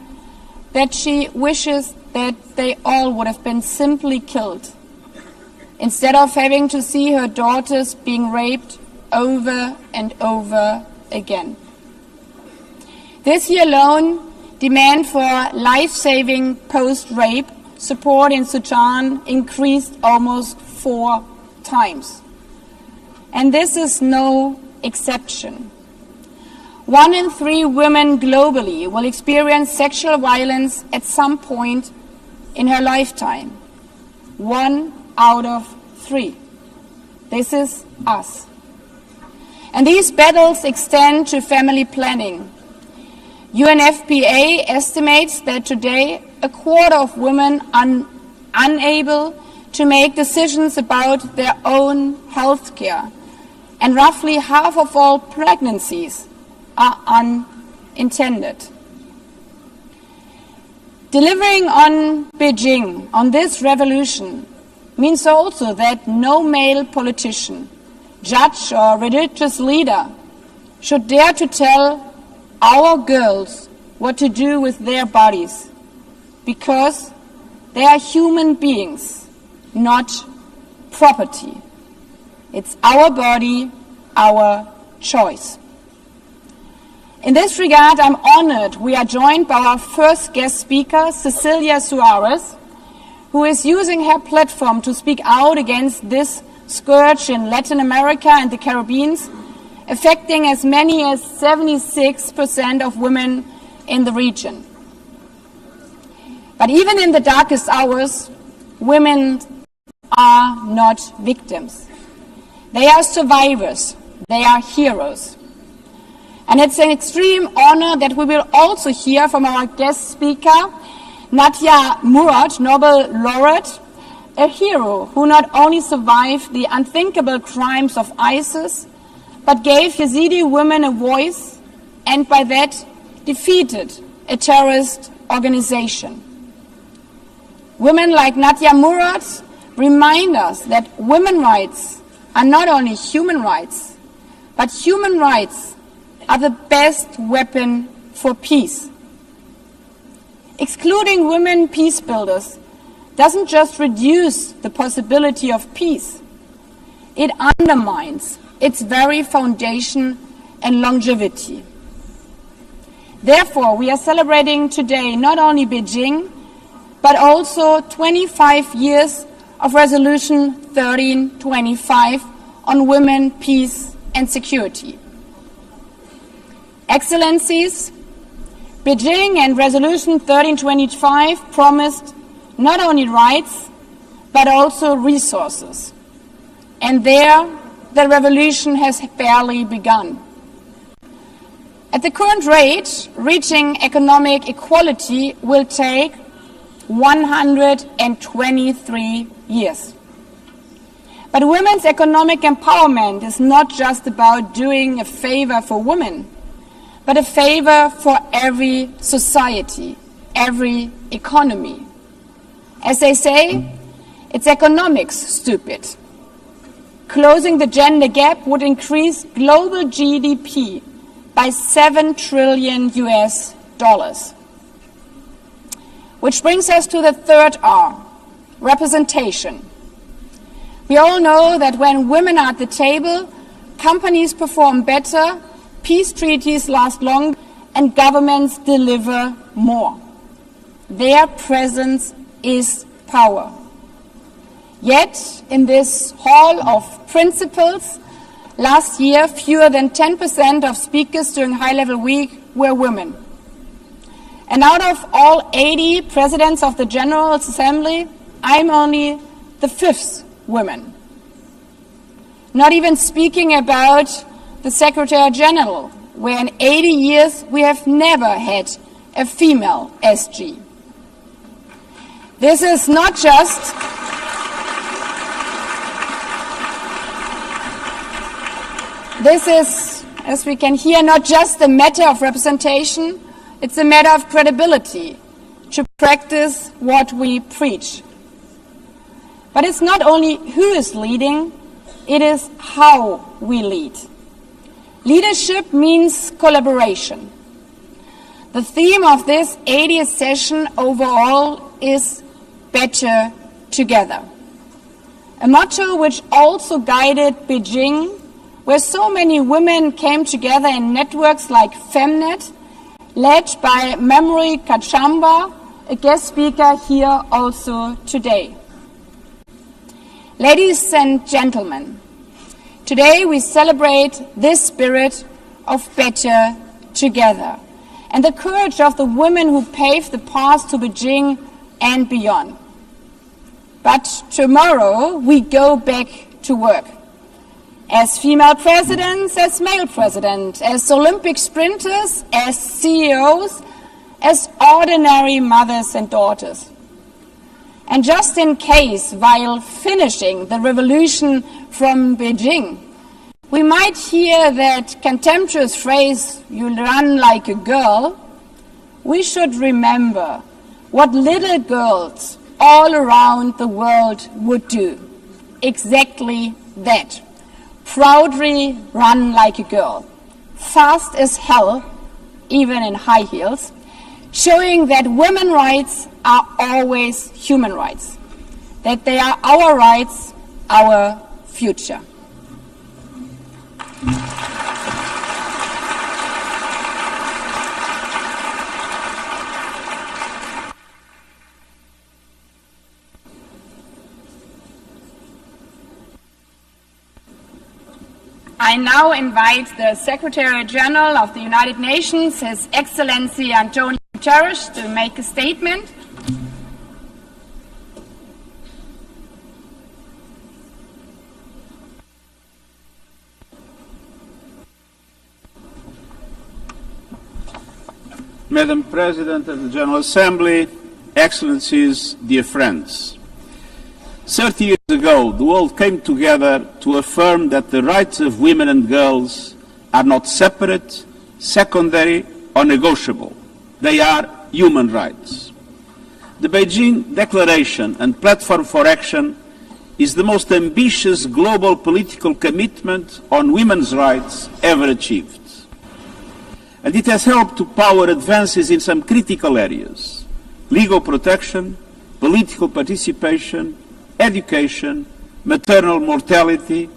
that she wishes that they all would have been simply killed, instead of having to see her daughters being raped over and over again. This year alone, demand for life-saving post-rape support in Sudan increased almost 4 times. And this is no exception. 1 in 3 women globally will experience sexual violence at some point in her lifetime. 1 out of 3. This is us. And these battles extend to family planning. UNFPA estimates that today a quarter of women are unable to make decisions about their own health care, and roughly half of all pregnancies are unintended. Delivering on Beijing, on this revolution, means also that no male politician, judge or religious leader should dare to tell our girls what to do with their bodies, because they are human beings, not property. It's our body, our choice. In this regard, I'm honored we are joined by our first guest speaker, Cecilia Suarez, who is using her platform to speak out against this scourge in Latin America and the Caribbean, affecting as many as 76% of women in the region. But even in the darkest hours, women are not victims. They are survivors. They are heroes. And it's an extreme honor that we will also hear from our guest speaker, Nadia Murad, Nobel laureate, a hero who not only survived the unthinkable crimes of ISIS, but gave Yazidi women a voice and by that defeated a terrorist organization. Women like Nadia Murad remind us that women's rights are not only human rights, but human rights are the best weapon for peace. Excluding women peace builders doesn't just reduce the possibility of peace, it undermines its very foundation and longevity. Therefore, we are celebrating today not only Beijing, but also 25 years of Resolution 1325 on women, peace and security. Excellencies, Beijing and Resolution 1325 promised not only rights, but also resources. And there, the revolution has barely begun. At the current rate, reaching economic equality will take 123 years. But women's economic empowerment is not just about doing a favor for women, but a favor for every society, every economy. As they say, it's economics, stupid. Closing the gender gap would increase global GDP by $7 trillion US. Which brings us to the third R, representation. We all know that when women are at the table, companies perform better, peace treaties last longer, and governments deliver more. Their presence is power. Yet, in this hall of principles, last year, fewer than 10% of speakers during high-level week were women. And out of all 80 presidents of the General Assembly, I'm only the 5th woman. Not even speaking about the Secretary General, where in 80 years we have never had a female SG. This is not just This is, as we can hear, not just a matter of representation, it's a matter of credibility to practice what we preach. But it's not only who is leading, it is how we lead. Leadership means collaboration. The theme of this 80th session overall is better together. A motto which also guided Beijing, where so many women came together in networks like Femnet, led by Memory Kachamba, a guest speaker here also today. Ladies and gentlemen, today we celebrate this spirit of better together and the courage of the women who paved the path to Beijing and beyond. But tomorrow we go back to work. As female presidents, as male presidents, as Olympic sprinters, as CEOs, as ordinary mothers and daughters. And just in case, while finishing the revolution from Beijing, we might hear that contemptuous phrase, "you run like a girl," we should remember what little girls all around the world would do. Exactly that. Proudly run like a girl, fast as hell, even in high heels, showing that women's rights are always human rights, that they are our rights, our future. I now invite the Secretary General of the United Nations, His Excellency Antonio Guterres, to make a statement. Madam President of the General Assembly, Excellencies, dear friends. 30 years ago, the world came together to affirm that the rights of women and girls are not separate, secondary, or negotiable. They are human rights. The Beijing Declaration and Platform for Action is the most ambitious global political commitment on women's rights ever achieved. And it has helped to power advances in some critical areas: legal protection, political participation, education, maternal mortality,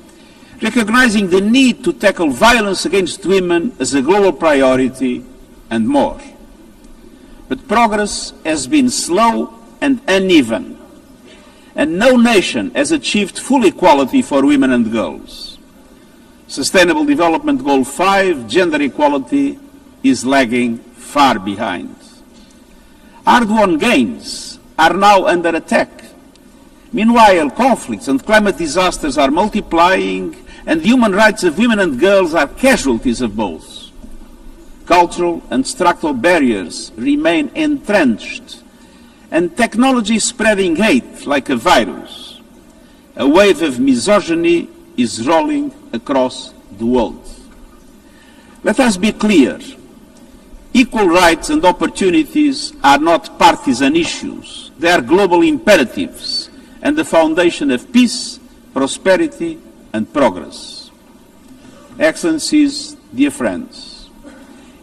recognizing the need to tackle violence against women as a global priority, and more. But progress has been slow and uneven, and no nation has achieved full equality for women and girls. Sustainable Development Goal 5, gender equality, is lagging far behind. Hard-won gains are now under attack. Meanwhile, conflicts and climate disasters are multiplying, and the human rights of women and girls are casualties of both. Cultural and structural barriers remain entrenched, and technology is spreading hate like a virus. A wave of misogyny is rolling across the world. Let us be clear. Equal rights and opportunities are not partisan issues. They are global imperatives and the foundation of peace, prosperity and progress. Excellencies, dear friends,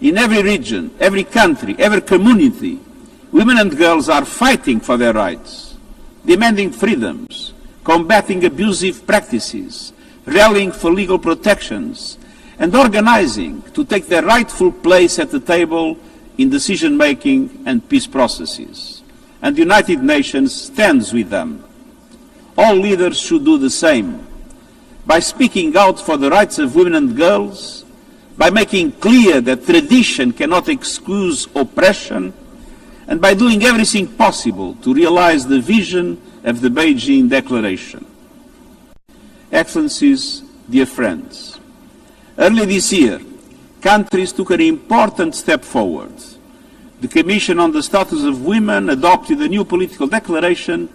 in every region, every country, every community, women and girls are fighting for their rights, demanding freedoms, combating abusive practices, rallying for legal protections, and organizing to take their rightful place at the table in decision-making and peace processes. And the United Nations stands with them. All leaders should do the same, by speaking out for the rights of women and girls, by making clear that tradition cannot excuse oppression, and by doing everything possible to realize the vision of the Beijing Declaration. Excellencies, dear friends, early this year, countries took an important step forward. The Commission on the Status of Women adopted a new political declaration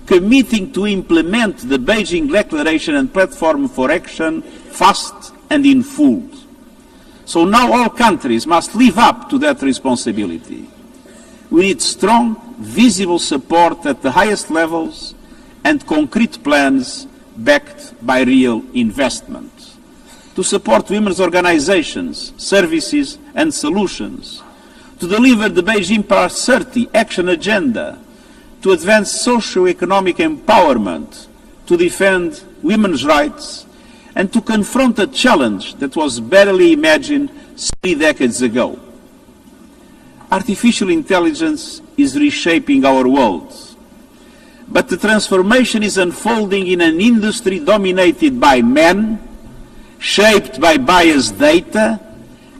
committing to implement the Beijing Declaration and Platform for Action fast and in full. So now all countries must live up to that responsibility. We need strong, visible support at the highest levels and concrete plans backed by real investment. To support women's organizations, services and solutions, to deliver the Beijing Plus 30 action agenda, to advance socio-economic empowerment, to defend women's rights, and to confront a challenge that was barely imagined 3 decades ago. Artificial intelligence is reshaping our world, but the transformation is unfolding in an industry dominated by men, shaped by biased data,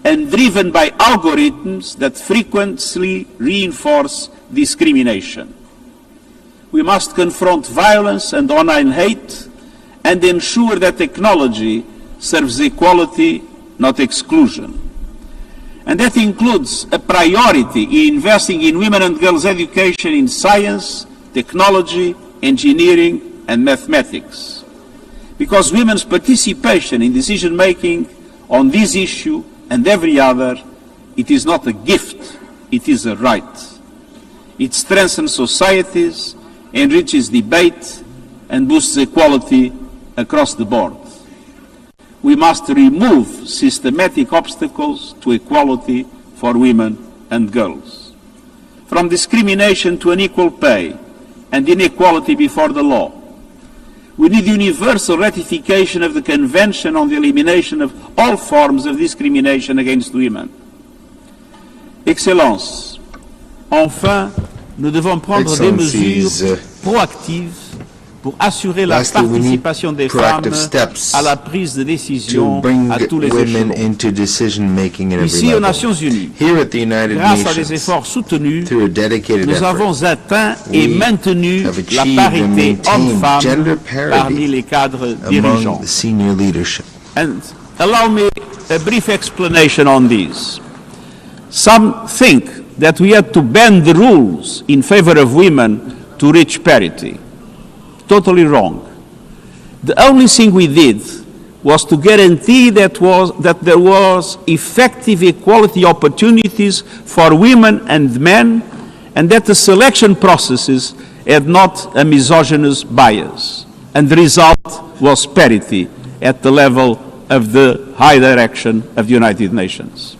and driven by algorithms that frequently reinforce discrimination. We must confront violence and online hate and ensure that technology serves equality, not exclusion. And that includes a priority in investing in women and girls' education in science, technology, engineering, and mathematics. Because women's participation in decision-making on this issue and every other, it is not a gift, it is a right. It strengthens societies, enriches debate, and boosts equality across the board. We must remove systematic obstacles to equality for women and girls. From discrimination to unequal pay and inequality before the law. We need universal ratification of the Convention on the Elimination of all forms of discrimination against women. Excellences, enfin, nous devons prendre des mesures proactives pour assurer la participation des femmes à la prise de décision à tous les échelons. Ici, aux Nations Unies, grâce à des efforts soutenus, nous avons atteint et maintenu la parité hommes-femmes parmi les cadres dirigeants. And allow me a brief explanation on this. Some think that we had to bend the rules in favor of women to reach parity. Totally wrong. The only thing we did was to guarantee that there was effective equality opportunities for women and men, and that the selection processes had not a misogynist bias. And the result was parity at the level of the high direction of the United Nations.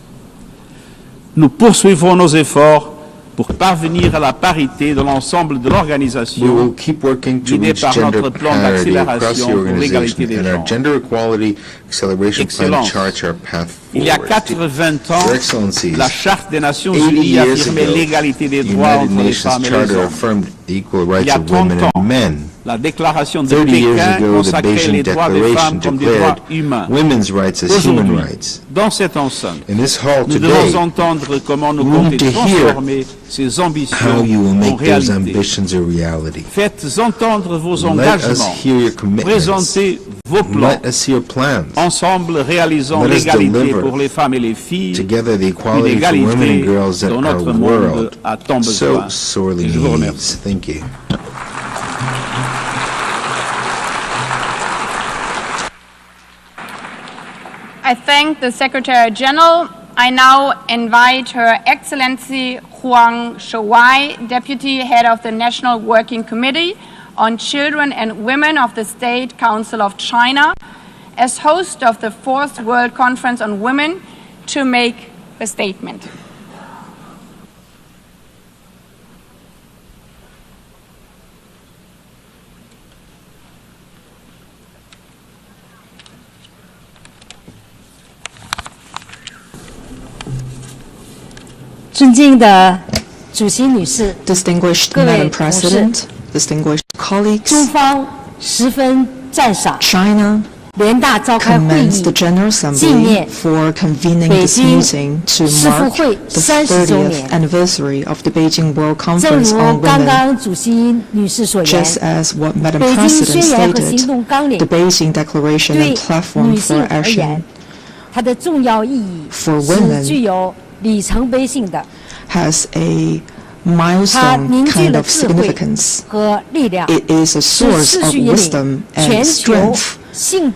Nous poursuivrons nos efforts pour parvenir à la parité de l'ensemble de l'organisation, guidée par notre plan d'accélération pour l'égalité des genres. Excellence, il y a 80 ans, la Charte des Nations Unies affirmait l'égalité des droits entre les femmes et les hommes. Il y a 30 ans, la déclaration de Pékin consacrait les droits des femmes comme des droits humains. Aujourd'hui, dans cette enceinte, nous devons entendre comment nous comptons transformer ces ambitions en réalité. Faites entendre vos engagements, présentez vos plans. Ensemble, réalisons l'égalité pour les femmes et les filles, une égalité dont notre monde a tant besoin. Je vous remercie. I thank the Secretary General. I now invite Her Excellency Huang Shouwei, Deputy Head of the National Working Committee on Children and Women of the State Council of China, as host of the 4th World Conference on Women, to make a statement. Distinguished Madam President, distinguished colleagues, China commends the General Assembly for convening this meeting to mark the 30th anniversary of the Beijing World Conference on Women. Just as what Madam President stated, the Beijing Declaration and Platform for Action for Women has a milestone kind of significance. It is a source of wisdom and strength, and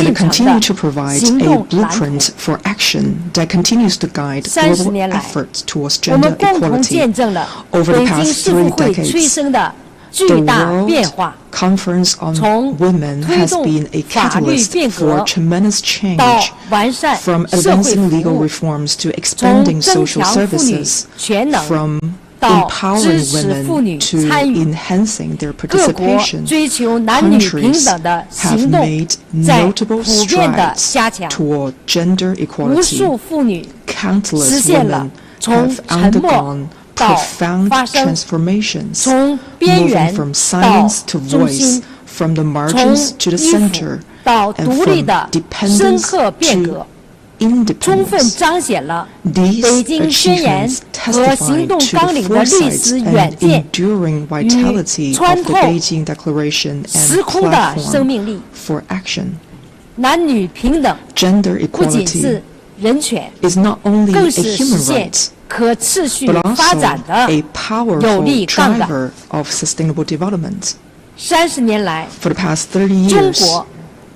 it continues to provide a blueprint for action that continues to guide global efforts towards gender equality. Over the past 3 decades, the World Conference on Women has been a catalyst for tremendous change, from advancing legal reforms to expanding social services, from empowering women to enhancing their participation. Countries have made notable strides toward gender equality. Countless women have undergone profound transformations, moving from silence to voice, from the margins to the center, and from dependence to independence. These achievements testify to the foresight and enduring vitality of the Beijing Declaration and Platform for Action. Gender equality is not only a human right, but also a powerful driver of sustainable development. For the past 30 years,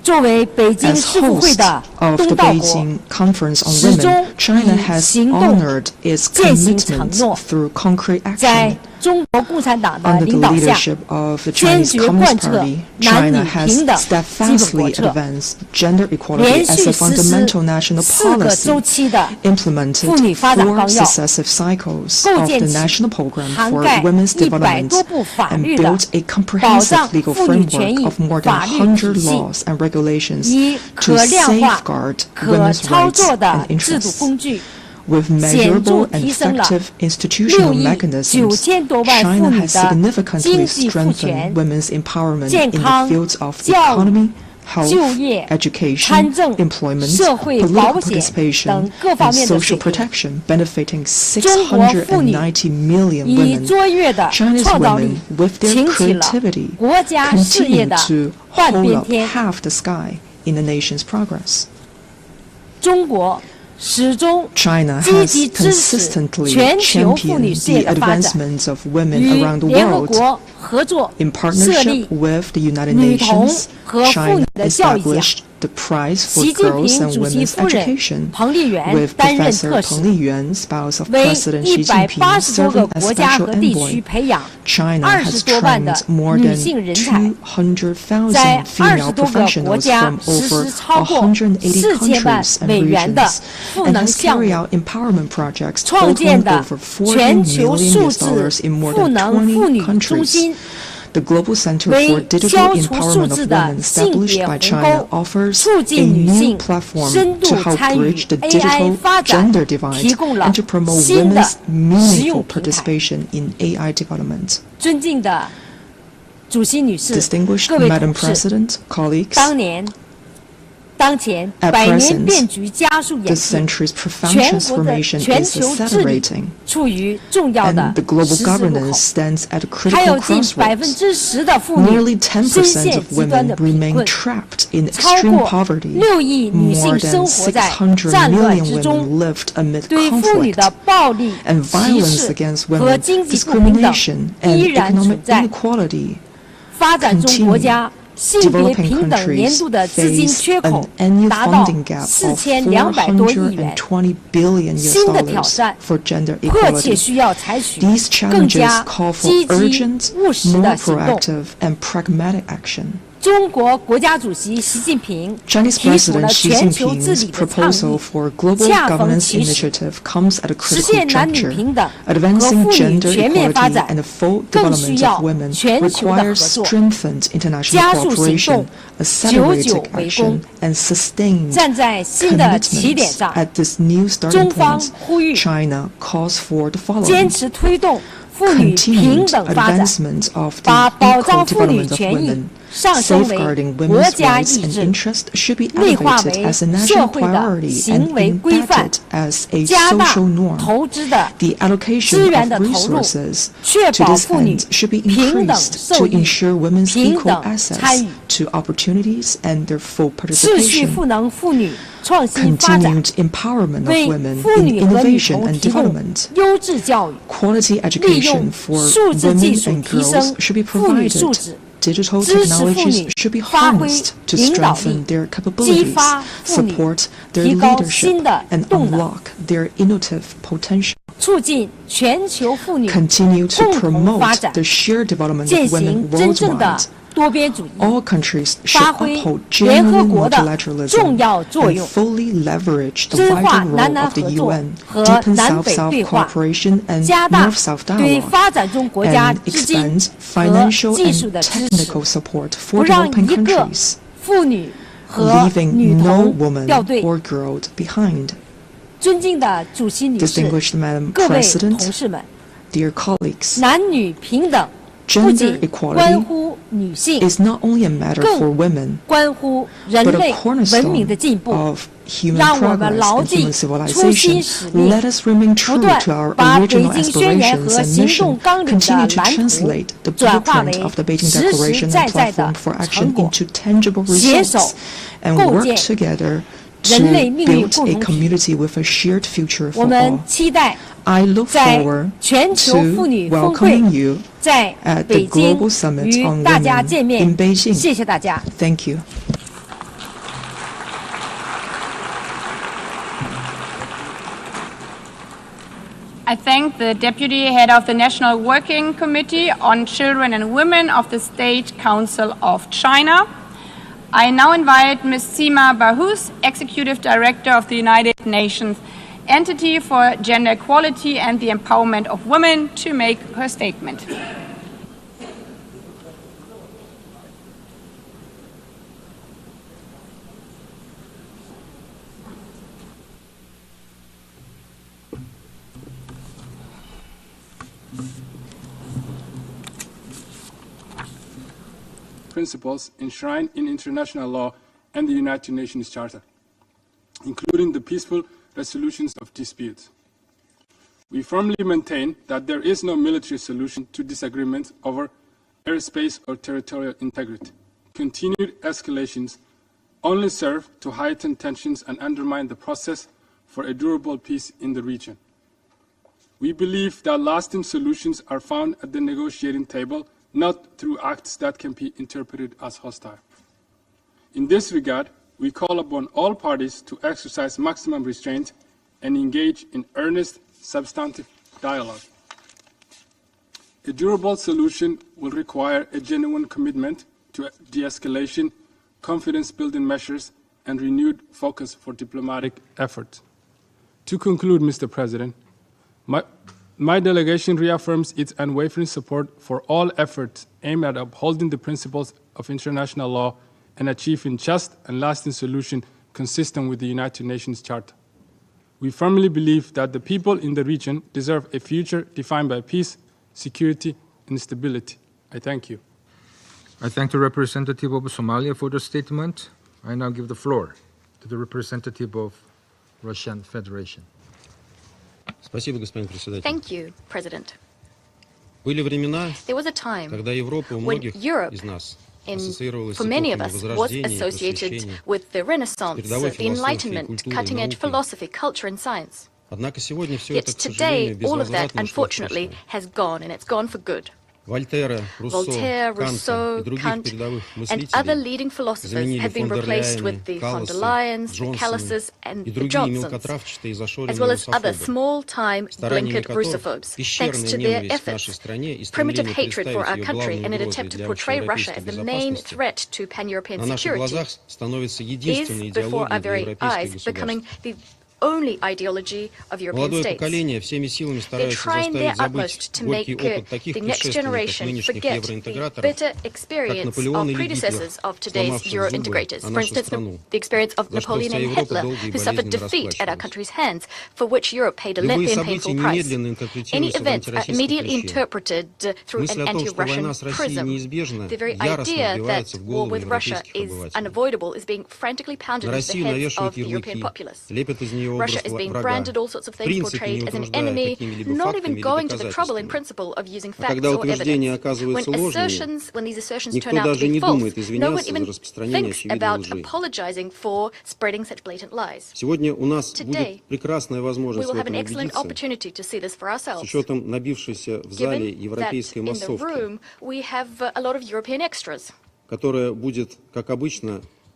as host of the Beijing Conference on Women, China has honored its commitments through concrete action. Under the leadership of the Chinese Communist Party, China has steadfastly advanced gender equality as a fundamental national policy, implemented 4 successive cycles of the National Program for Women's Development, and built a comprehensive legal framework of more than 100 laws and regulations to safeguard women's rights and interests. With measurable and effective institutional mechanisms, China has significantly strengthened women's empowerment in the fields of economy, health, education, employment, political participation, and social protection, benefiting 690 million women. China's women, with their creativity, continue to hold up half the sky in the nation's progress. China has consistently championed the advancements of women around the world. In partnership with the United Nations, China established the Prize for Girls and Women's Education, with Professor Peng Liyuan, spouse of President Xi Jinping, serving as special envoy. China has trained more than 200,000 female professionals from over 180 countries and regions, and has carried out empowerment projects totaling over $40 million in more than 20 countries. The Global Center for Digital Empowerment of Women, established by China, offers a new platform to help bridge the digital gender divide and to promote women's meaningful participation in AI development. Distinguished Madam President, colleagues, at present, the century's profound transformation is accelerating, and the global governance stands at a critical crossroads. Nearly 10% of women remain trapped in extreme poverty. More than 600 million women lived amid conflict, and violence against women, discrimination, and economic inequality continue. developing countries face an annual funding gap of $420 billion for gender equality. These challenges call for urgent, more proactive, and pragmatic action. Chinese President Xi Jinping's proposal for a global governance initiative comes at a critical juncture. Advancing gender equality and the full development of women requires strengthened international cooperation, accelerated action, and sustained commitments. At this new starting point, China calls for the following: continued advancement of the equal development of women. Safeguarding women's rights and interests should be elevated as a national priority and embedded as a social norm. The allocation of resources to this end should be increased to ensure women's equal access to opportunities and their full participation. Continued empowerment of women in innovation and development. Quality education for women and girls should be provided. Digital technologies should be harnessed to strengthen their capabilities, support their leadership, and unlock their innovative potential. Continue to promote the shared development of women worldwide. All countries should uphold genuine multilateralism and fully leverage the vital role of the UN, deepen South-South cooperation and North-South dialogue, and expand financial and technical support for developing countries, leaving no woman or girl behind. Distinguished Madam President, dear colleagues, gender equality is not only a matter for women, but a cornerstone of human progress and human civilization. Let us remain true to our original aspirations and mission, continue to translate the blueprint of the Beijing Declaration and platform for action into tangible results, and work together to build a community with a shared future for all. I look forward to welcoming you at the Global Summit on Women in Beijing. Thank you. I thank the Deputy Head of the National Working Committee on Children and Women of the State Council of China. I now invite Ms. Sima Bahous, Executive Director of the United Nations Entity for Gender Equality and the Empowerment of Women, to make her statement. Principles enshrined in international law and the United Nations Charter, including the peaceful resolutions of disputes. We firmly maintain that there is no military solution to disagreements over airspace or territorial integrity. Continued escalations only serve to heighten tensions and undermine the process for a durable peace in the region. We believe that lasting solutions are found at the negotiating table, not through acts that can be interpreted as hostile. In this regard, we call upon all parties to exercise maximum restraint and engage in earnest, substantive dialogue. A durable solution will require a genuine commitment to de-escalation, confidence-building measures, and renewed focus for diplomatic efforts. To conclude, Mr. President, my delegation reaffirms its unwavering support for all efforts aimed at upholding the principles of international law and achieving just and lasting solutions consistent with the United Nations Charter. We firmly believe that the people in the region deserve a future defined by peace, security, and stability. I thank you. I thank the representative of Somalia for the statement. I now give the floor to the representative of Russian Federation. Thank you, President. There was a time when Europe, for many of us, was associated with the Renaissance, the Enlightenment, cutting-edge philosophy, culture, and science. Yet today, all of that, unfortunately, has gone, and it's gone for good. Voltaire, Rousseau, Kant, and other leading philosophers have been replaced with the von der Leyens, the Callises, and the Johnsons, as well as other small-time blinkered Russophobes. Thanks to their efforts, primitive hatred for our country and an attempt to portray Russia as the main threat to pan-European security is, before our very eyes, becoming the only ideology of European states. They're trying their utmost to make the next generation forget the bitter experience of predecessors of today's Euro-integrators. For instance, the experience of Napoleon and Hitler, who suffered defeat at our country's hands, for which Europe paid a lengthy and painful price. Any events are immediately interpreted through an anti-Russian prism. The very idea that war with Russia is unavoidable is being frantically pounded into the heads of the European populace. Russia is being branded all sorts of things, portrayed as an enemy, not even going to the trouble in principle of using facts or evidence. When these assertions turn out to be false, no one even thinks about apologizing for spreading such blatant lies. Today, we will have an excellent opportunity to see this for ourselves, given that in the room we have a lot of European extras.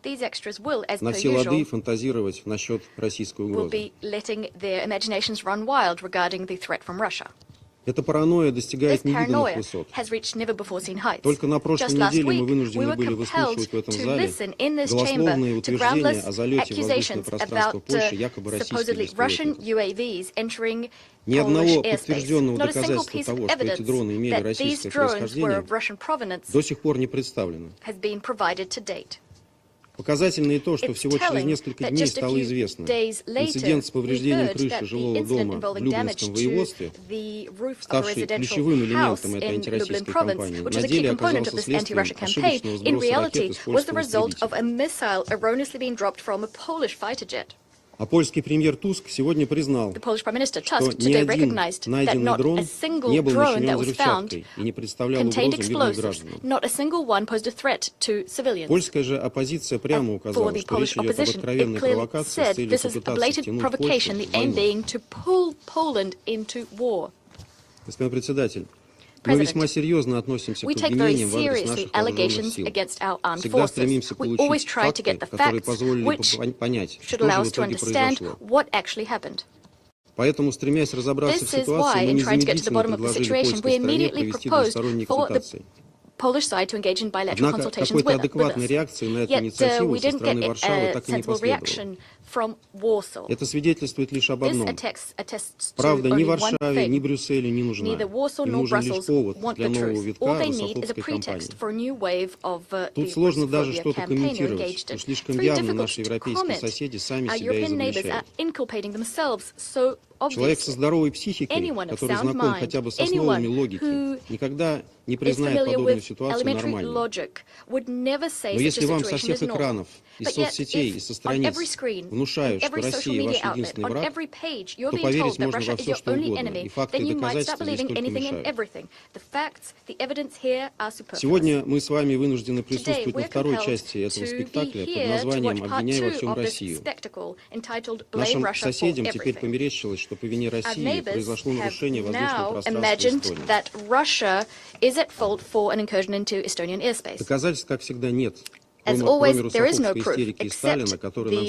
These extras will, as per usual, will be letting their imaginations run wild regarding the threat from Russia. This paranoia has reached never-before-seen heights. Just last week, we were compelled to listen in this chamber to groundless accusations about supposedly Russian UAVs entering Polish airspace. Not a single piece of evidence that these drones were of Russian provenance has been provided to date. Показательно и то, что всего через несколько дней стало известно, инцидент с повреждением крыши жилого дома в Люблинском воеводстве, ставший ключевым элементом этой антироссийской кампании, на деле оказался следствием ошибочного сброса ракеты с польского истребителя. А польский премьер Туск сегодня признал, что ни один найденный дрон не был начинен взрывчаткой и не представлял угрозу мирным гражданам. Польская же оппозиция прямо указала, что речь идет об откровенной провокации с целью попытаться втянуть Польшу в войну. Господин председатель, мы весьма серьезно относимся к обвинениям в адрес наших вооруженных сил. Всегда стремимся получить факты, которые позволили бы понять, что же в итоге произошло. Поэтому, стремясь разобраться в ситуации, мы незамедлительно предложили польской стороне провести двусторонние консультации. Однако какой-то адекватной реакции на эту инициативу со стороны Варшавы так и не последовало. Это свидетельствует лишь об одном. Правда, ни Варшаве, ни Брюсселю не нужна. Им нужен лишь повод для нового витка русофобской кампании. Тут сложно даже что-то комментировать, уж слишком явно наши европейские соседи сами себя изобличают. Человек со здоровой психикой, который знаком хотя бы с основами логики, никогда не признает подобную ситуацию нормальной. Но если вам со всех экранов, из соцсетей, и со страниц внушают, что Россия ваш единственный враг, то поверить можно во все, что угодно, и факты и доказательства здесь только мешают. Сегодня мы с вами вынуждены присутствовать на второй части этого спектакля под названием «Обвиняй во всем Россию». Нашим соседям теперь померещилось, что по вине России произошло нарушение воздушного пространства Эстонии. Доказательств, как всегда, нет. As always, there is no proof except the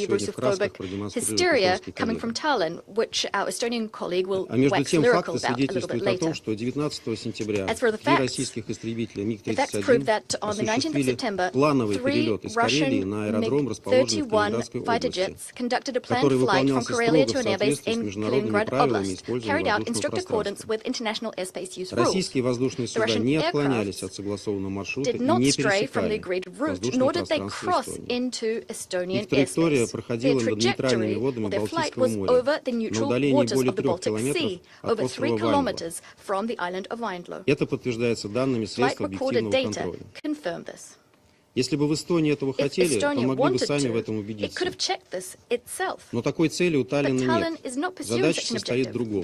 Russophobic hysteria coming from Tallinn, which our Estonian colleague will wax lyrical about a little bit later. As for the facts prove that on the 19th of September, 3 Russian MiG-31 fighter jets conducted a planned flight from Karelia to an airbase in Kaliningrad Oblast, carried out in strict accordance with international airspace use rules. The Russian aircraft did not stray from the agreed route, nor did they cross into Estonian airspace. Their trajectory, or their flight, was over the neutral waters of the Baltic Sea, over 3 kilometers from the island of Vindlo. Flight recorder data confirm this. Если бы в Эстонии этого хотели, то могли бы сами в этом убедиться. Но такой цели у Таллина нет. Задача состоит в другом.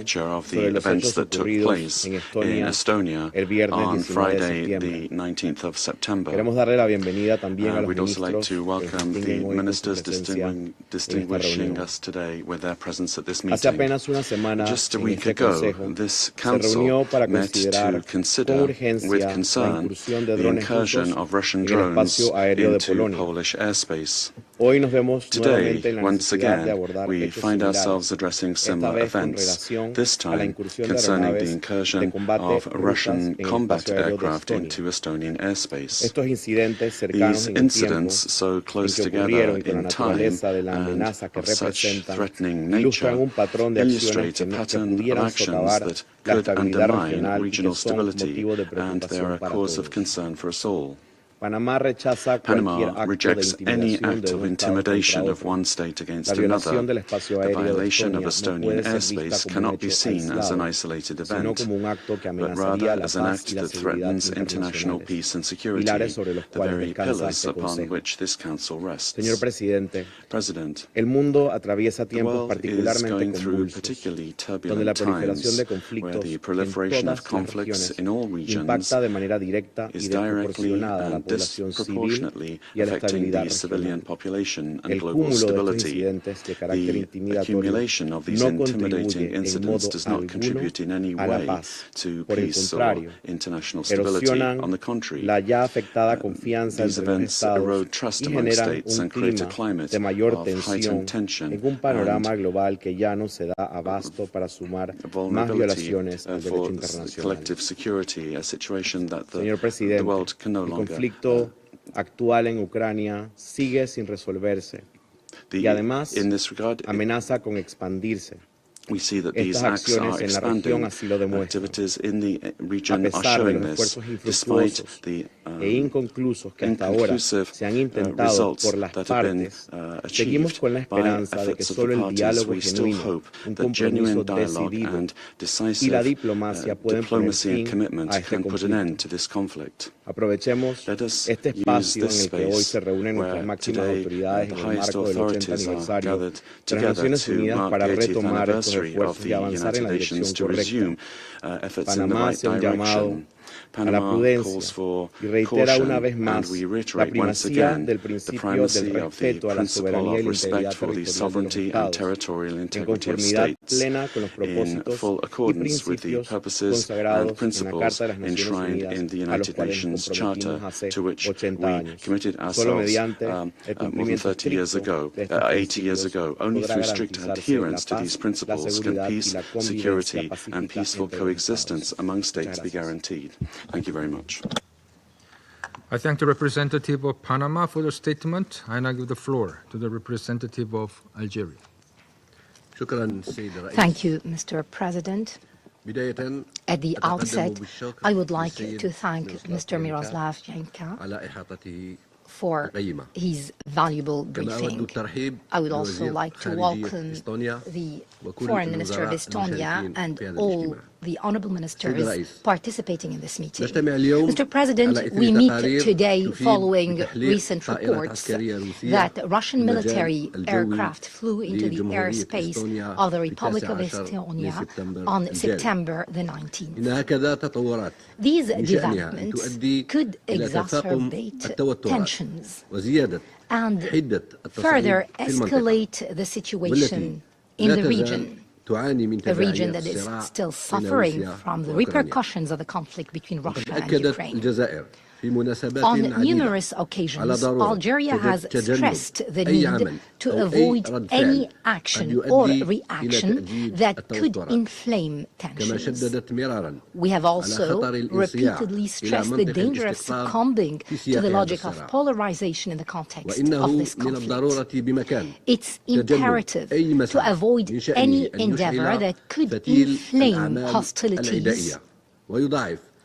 picture of the events that took place in Estonia on Friday, the 19th of September. We'd also like to welcome the ministers distinguishing us today with their presence at this meeting. Just a week ago, this council met to consider with concern the incursion of Russian drones into Polish airspace. Today, once again, we find ourselves addressing similar events, this time concerning the incursion of Russian combat aircraft into Estonian airspace. These incidents, so close together in time and of such threatening nature, illustrate a pattern of actions that could undermine regional stability, and they are a cause of concern for us all. Panama rejects any act of intimidation of one state against another. The violation of Estonian airspace cannot be seen as an isolated event, but rather as an act that threatens international peace and security, the very pillars upon which this Council rests. President, the world is going through particularly turbulent times where the proliferation of conflicts in all regions is directly and disproportionately affecting the civilian population and global stability. The accumulation of these intimidating incidents does not contribute in any way to peace or international stability. On the contrary, these events erode trust among states and create a climate of heightened tension and vulnerability for collective security, a situation that the world can no longer. El conflicto actual en Ucrania sigue sin resolverse y además amenaza con expandirse. We see that these acts are expanding. Activities in the region are showing this, despite the inconclusive results that have been achieved by efforts of the parties. We still hope that genuine dialogue and decisive diplomacy and commitment can put an end to this conflict. Let us use this space where today the highest authorities are gathered together to mark the 80th anniversary of the United Nations to resume efforts in the right direction. Panama calls for caution, and we reiterate once again the primacy of the principle of respect for the sovereignty and territorial integrity of states in full accordance with the purposes and principles enshrined in the United Nations Charter, to which we committed ourselves more than 30 years ago, 80 years ago. Only through strict adherence to these principles can peace, security, and peaceful coexistence among states be guaranteed. Thank you very much. I thank the representative of Panama for the statement. I now give the floor to the representative of Algeria. Thank you, Mr. President. At the outset, I would like to thank Mr. Miroslav Janka for his valuable briefing. I would also like to welcome the Foreign Minister of Estonia and all the honorable ministers participating in this meeting. Mr. President, we meet today following recent reports that Russian military aircraft flew into the airspace of the Republic of Estonia on September the 19th. These developments could exacerbate tensions and further escalate the situation in the region. A region that is still suffering from the repercussions of the conflict between Russia and Ukraine. On numerous occasions, Algeria has stressed the need to avoid any action or reaction that could inflame tensions. We have also repeatedly stressed the danger of succumbing to the logic of polarization in the context of this conflict. It's imperative to avoid any endeavor that could inflame hostilities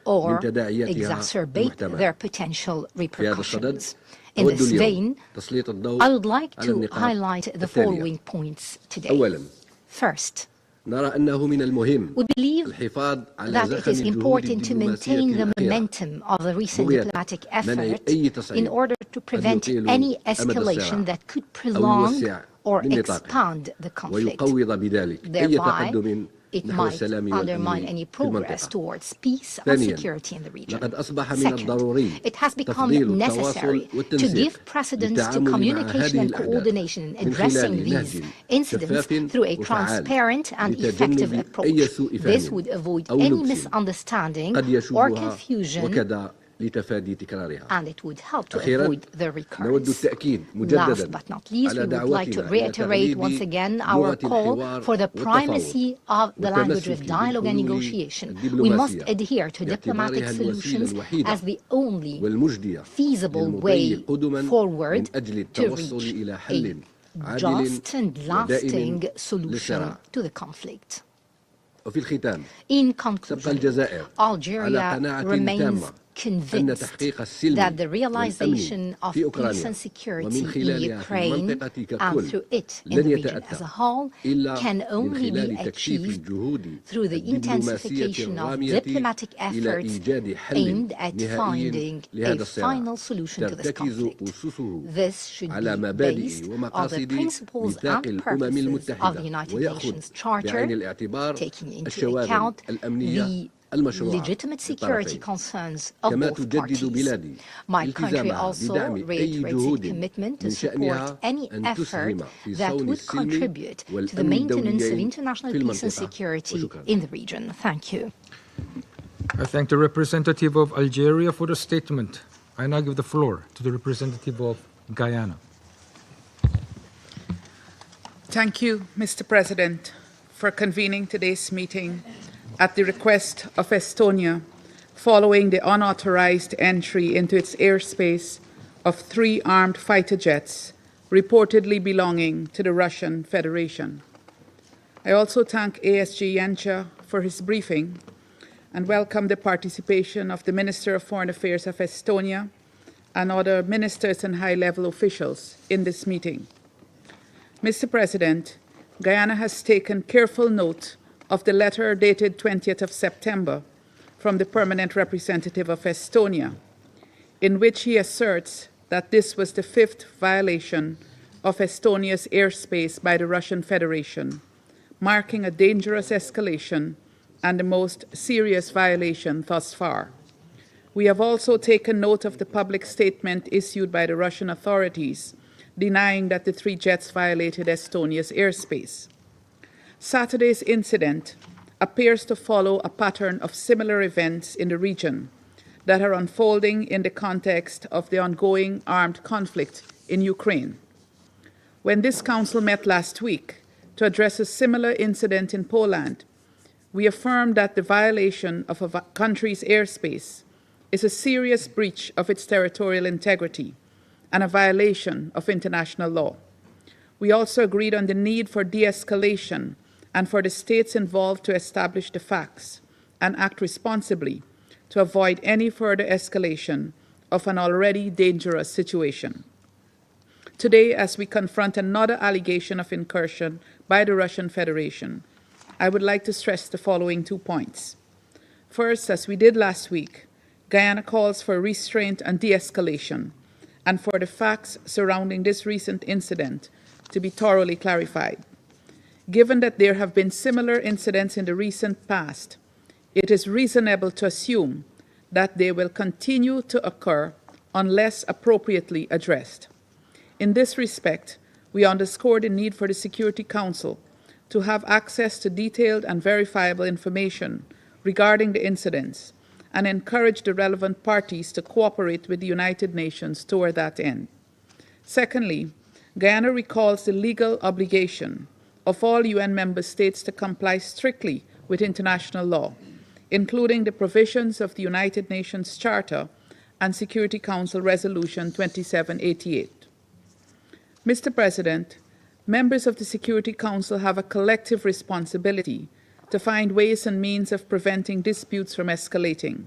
or exacerbate their potential repercussions. In this vein, I would like to highlight the following points today. First, we believe that it is important to maintain the momentum of the recent diplomatic effort in order to prevent any escalation that could prolong or expand the conflict. Thereby, it might undermine any progress towards peace and security in the region. Second, it has become necessary to give precedence to communication and coordination in addressing these incidents through a transparent and effective approach. This would avoid any misunderstanding or confusion, and it would help to avoid the recurrence. Last but not least, we would like to reiterate once again our call for the primacy of the language of dialogue and negotiation. We must adhere to diplomatic solutions as the only feasible way forward to reach a just and lasting solution to the conflict. In conclusion, Algeria remains convinced that the realization of peace and security in Ukraine and through it in the region as a whole can only be achieved through the intensification of diplomatic efforts aimed at finding a final solution to this conflict. This should be based on the principles and purposes of the United Nations Charter, taking into account the legitimate security concerns of both parties. My country also reiterates its commitment to support any effort that would contribute to the maintenance of international peace and security in the region. Thank you. I thank the representative of Algeria for the statement. I now give the floor to the representative of Guyana. Thank you, Mr. President, for convening today's meeting at the request of Estonia following the unauthorized entry into its airspace of 3 armed fighter jets reportedly belonging to the Russian Federation. I also thank iHgh-level for his briefing and welcome the participation of the Minister of Foreign Affairs of Estonia and other ministers and high-level officials in this meeting. Mr. President, Guyana has taken careful note of the letter dated 20th of September from the Permanent Representative of Estonia, in which he asserts that this was the 5th violation of Estonia's airspace by the Russian Federation, marking a dangerous escalation and the most serious violation thus far. We have also taken note of the public statement issued by the Russian authorities denying that the 3 jets violated Estonia's airspace. Saturday's incident appears to follow a pattern of similar events in the region that are unfolding in the context of the ongoing armed conflict in Ukraine. When this council met last week to address a similar incident in Poland, we affirmed that the violation of a country's airspace is a serious breach of its territorial integrity and a violation of international law. We also agreed on the need for de-escalation and for the states involved to establish the facts and act responsibly to avoid any further escalation of an already dangerous situation. Today, as we confront another allegation of incursion by the Russian Federation, I would like to stress the following 2 points. First, as we did last week, Guyana calls for restraint and de-escalation, and for the facts surrounding this recent incident to be thoroughly clarified. Given that there have been similar incidents in the recent past, it is reasonable to assume that they will continue to occur unless appropriately addressed. In this respect, we underscore the need for the Security Council to have access to detailed and verifiable information regarding the incidents and encourage the relevant parties to cooperate with the United Nations toward that end. Secondly, Guyana recalls the legal obligation of all UN member states to comply strictly with international law, including the provisions of the United Nations Charter and Security Council Resolution 2788. Mr. President, members of the Security Council have a collective responsibility to find ways and means of preventing disputes from escalating,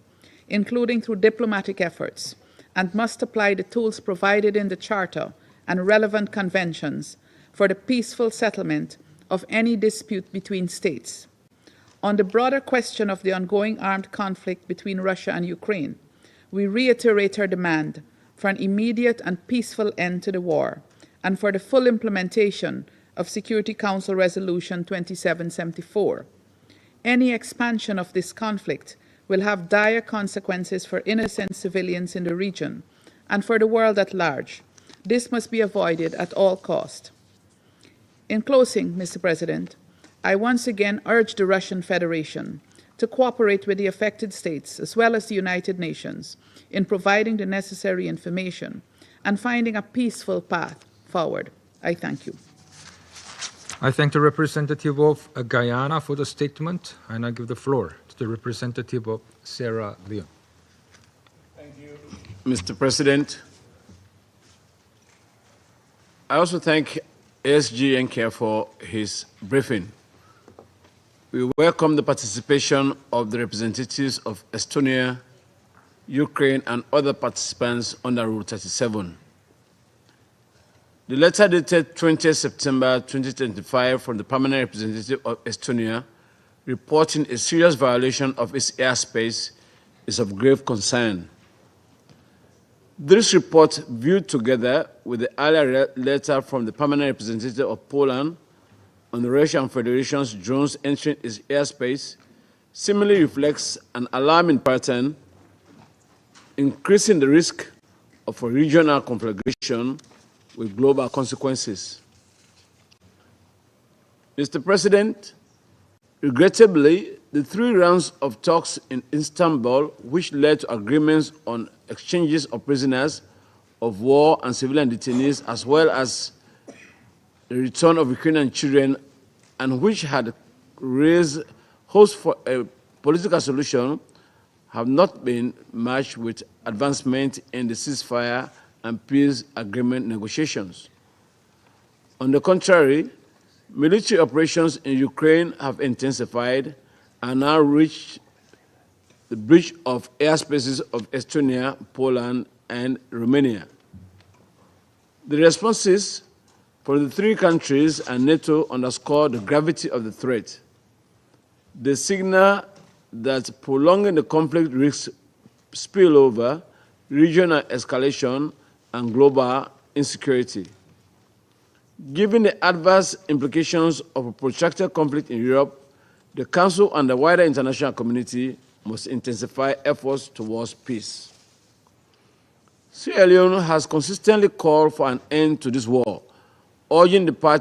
including through diplomatic efforts, and must apply the tools provided in the Charter and relevant conventions for the peaceful settlement of any dispute between states. On the broader question of the ongoing armed conflict between Russia and Ukraine, we reiterate our demand for an immediate and peaceful end to the war and for the full implementation of Security Council Resolution 2774. Any expansion of this conflict will have dire consequences for innocent civilians in the region and for the world at large. This must be avoided at all costs. In closing, Mr. President, I once again urge the Russian Federation to cooperate with the affected states as well as the United Nations in providing the necessary information and finding a peaceful path forward. I thank you. I thank the representative of Guyana for the statement, and I give the floor to the representative of Sierra Leone. Thank you, Mr. President. I also thank iHgh-level for his briefing. We welcome the participation of the representatives of Estonia, Ukraine, and other participants under Rule 37. The letter dated 20 September 2025 from the Permanent Representative of Estonia reporting a serious violation of its airspace is of grave concern. This report, viewed together with the earlier letter from the Permanent Representative of Poland on the Russian Federation's drones entering its airspace, similarly reflects an alarming pattern, increasing the risk of a regional conflagration with global consequences. Mr. President, regrettably, the 3 rounds of talks in Istanbul, which led to agreements on exchanges of prisoners of war and civilian detainees, as well as the return of Ukrainian children, and which had raised hopes for a political solution, have not been matched with advancement in the ceasefire and peace agreement negotiations. On the contrary, military operations in Ukraine have intensified and now reached the breach of airspaces of Estonia, Poland, and Romania. The responses for the 3 countries and NATO underscore the gravity of the threat. They signal that prolonging the conflict risks spillover, regional escalation, and global insecurity. Given the adverse implications of a protracted conflict in Europe, the Council and the wider international community must intensify efforts towards peace. Sierra Leone has consistently called for an end to this war, urging the parties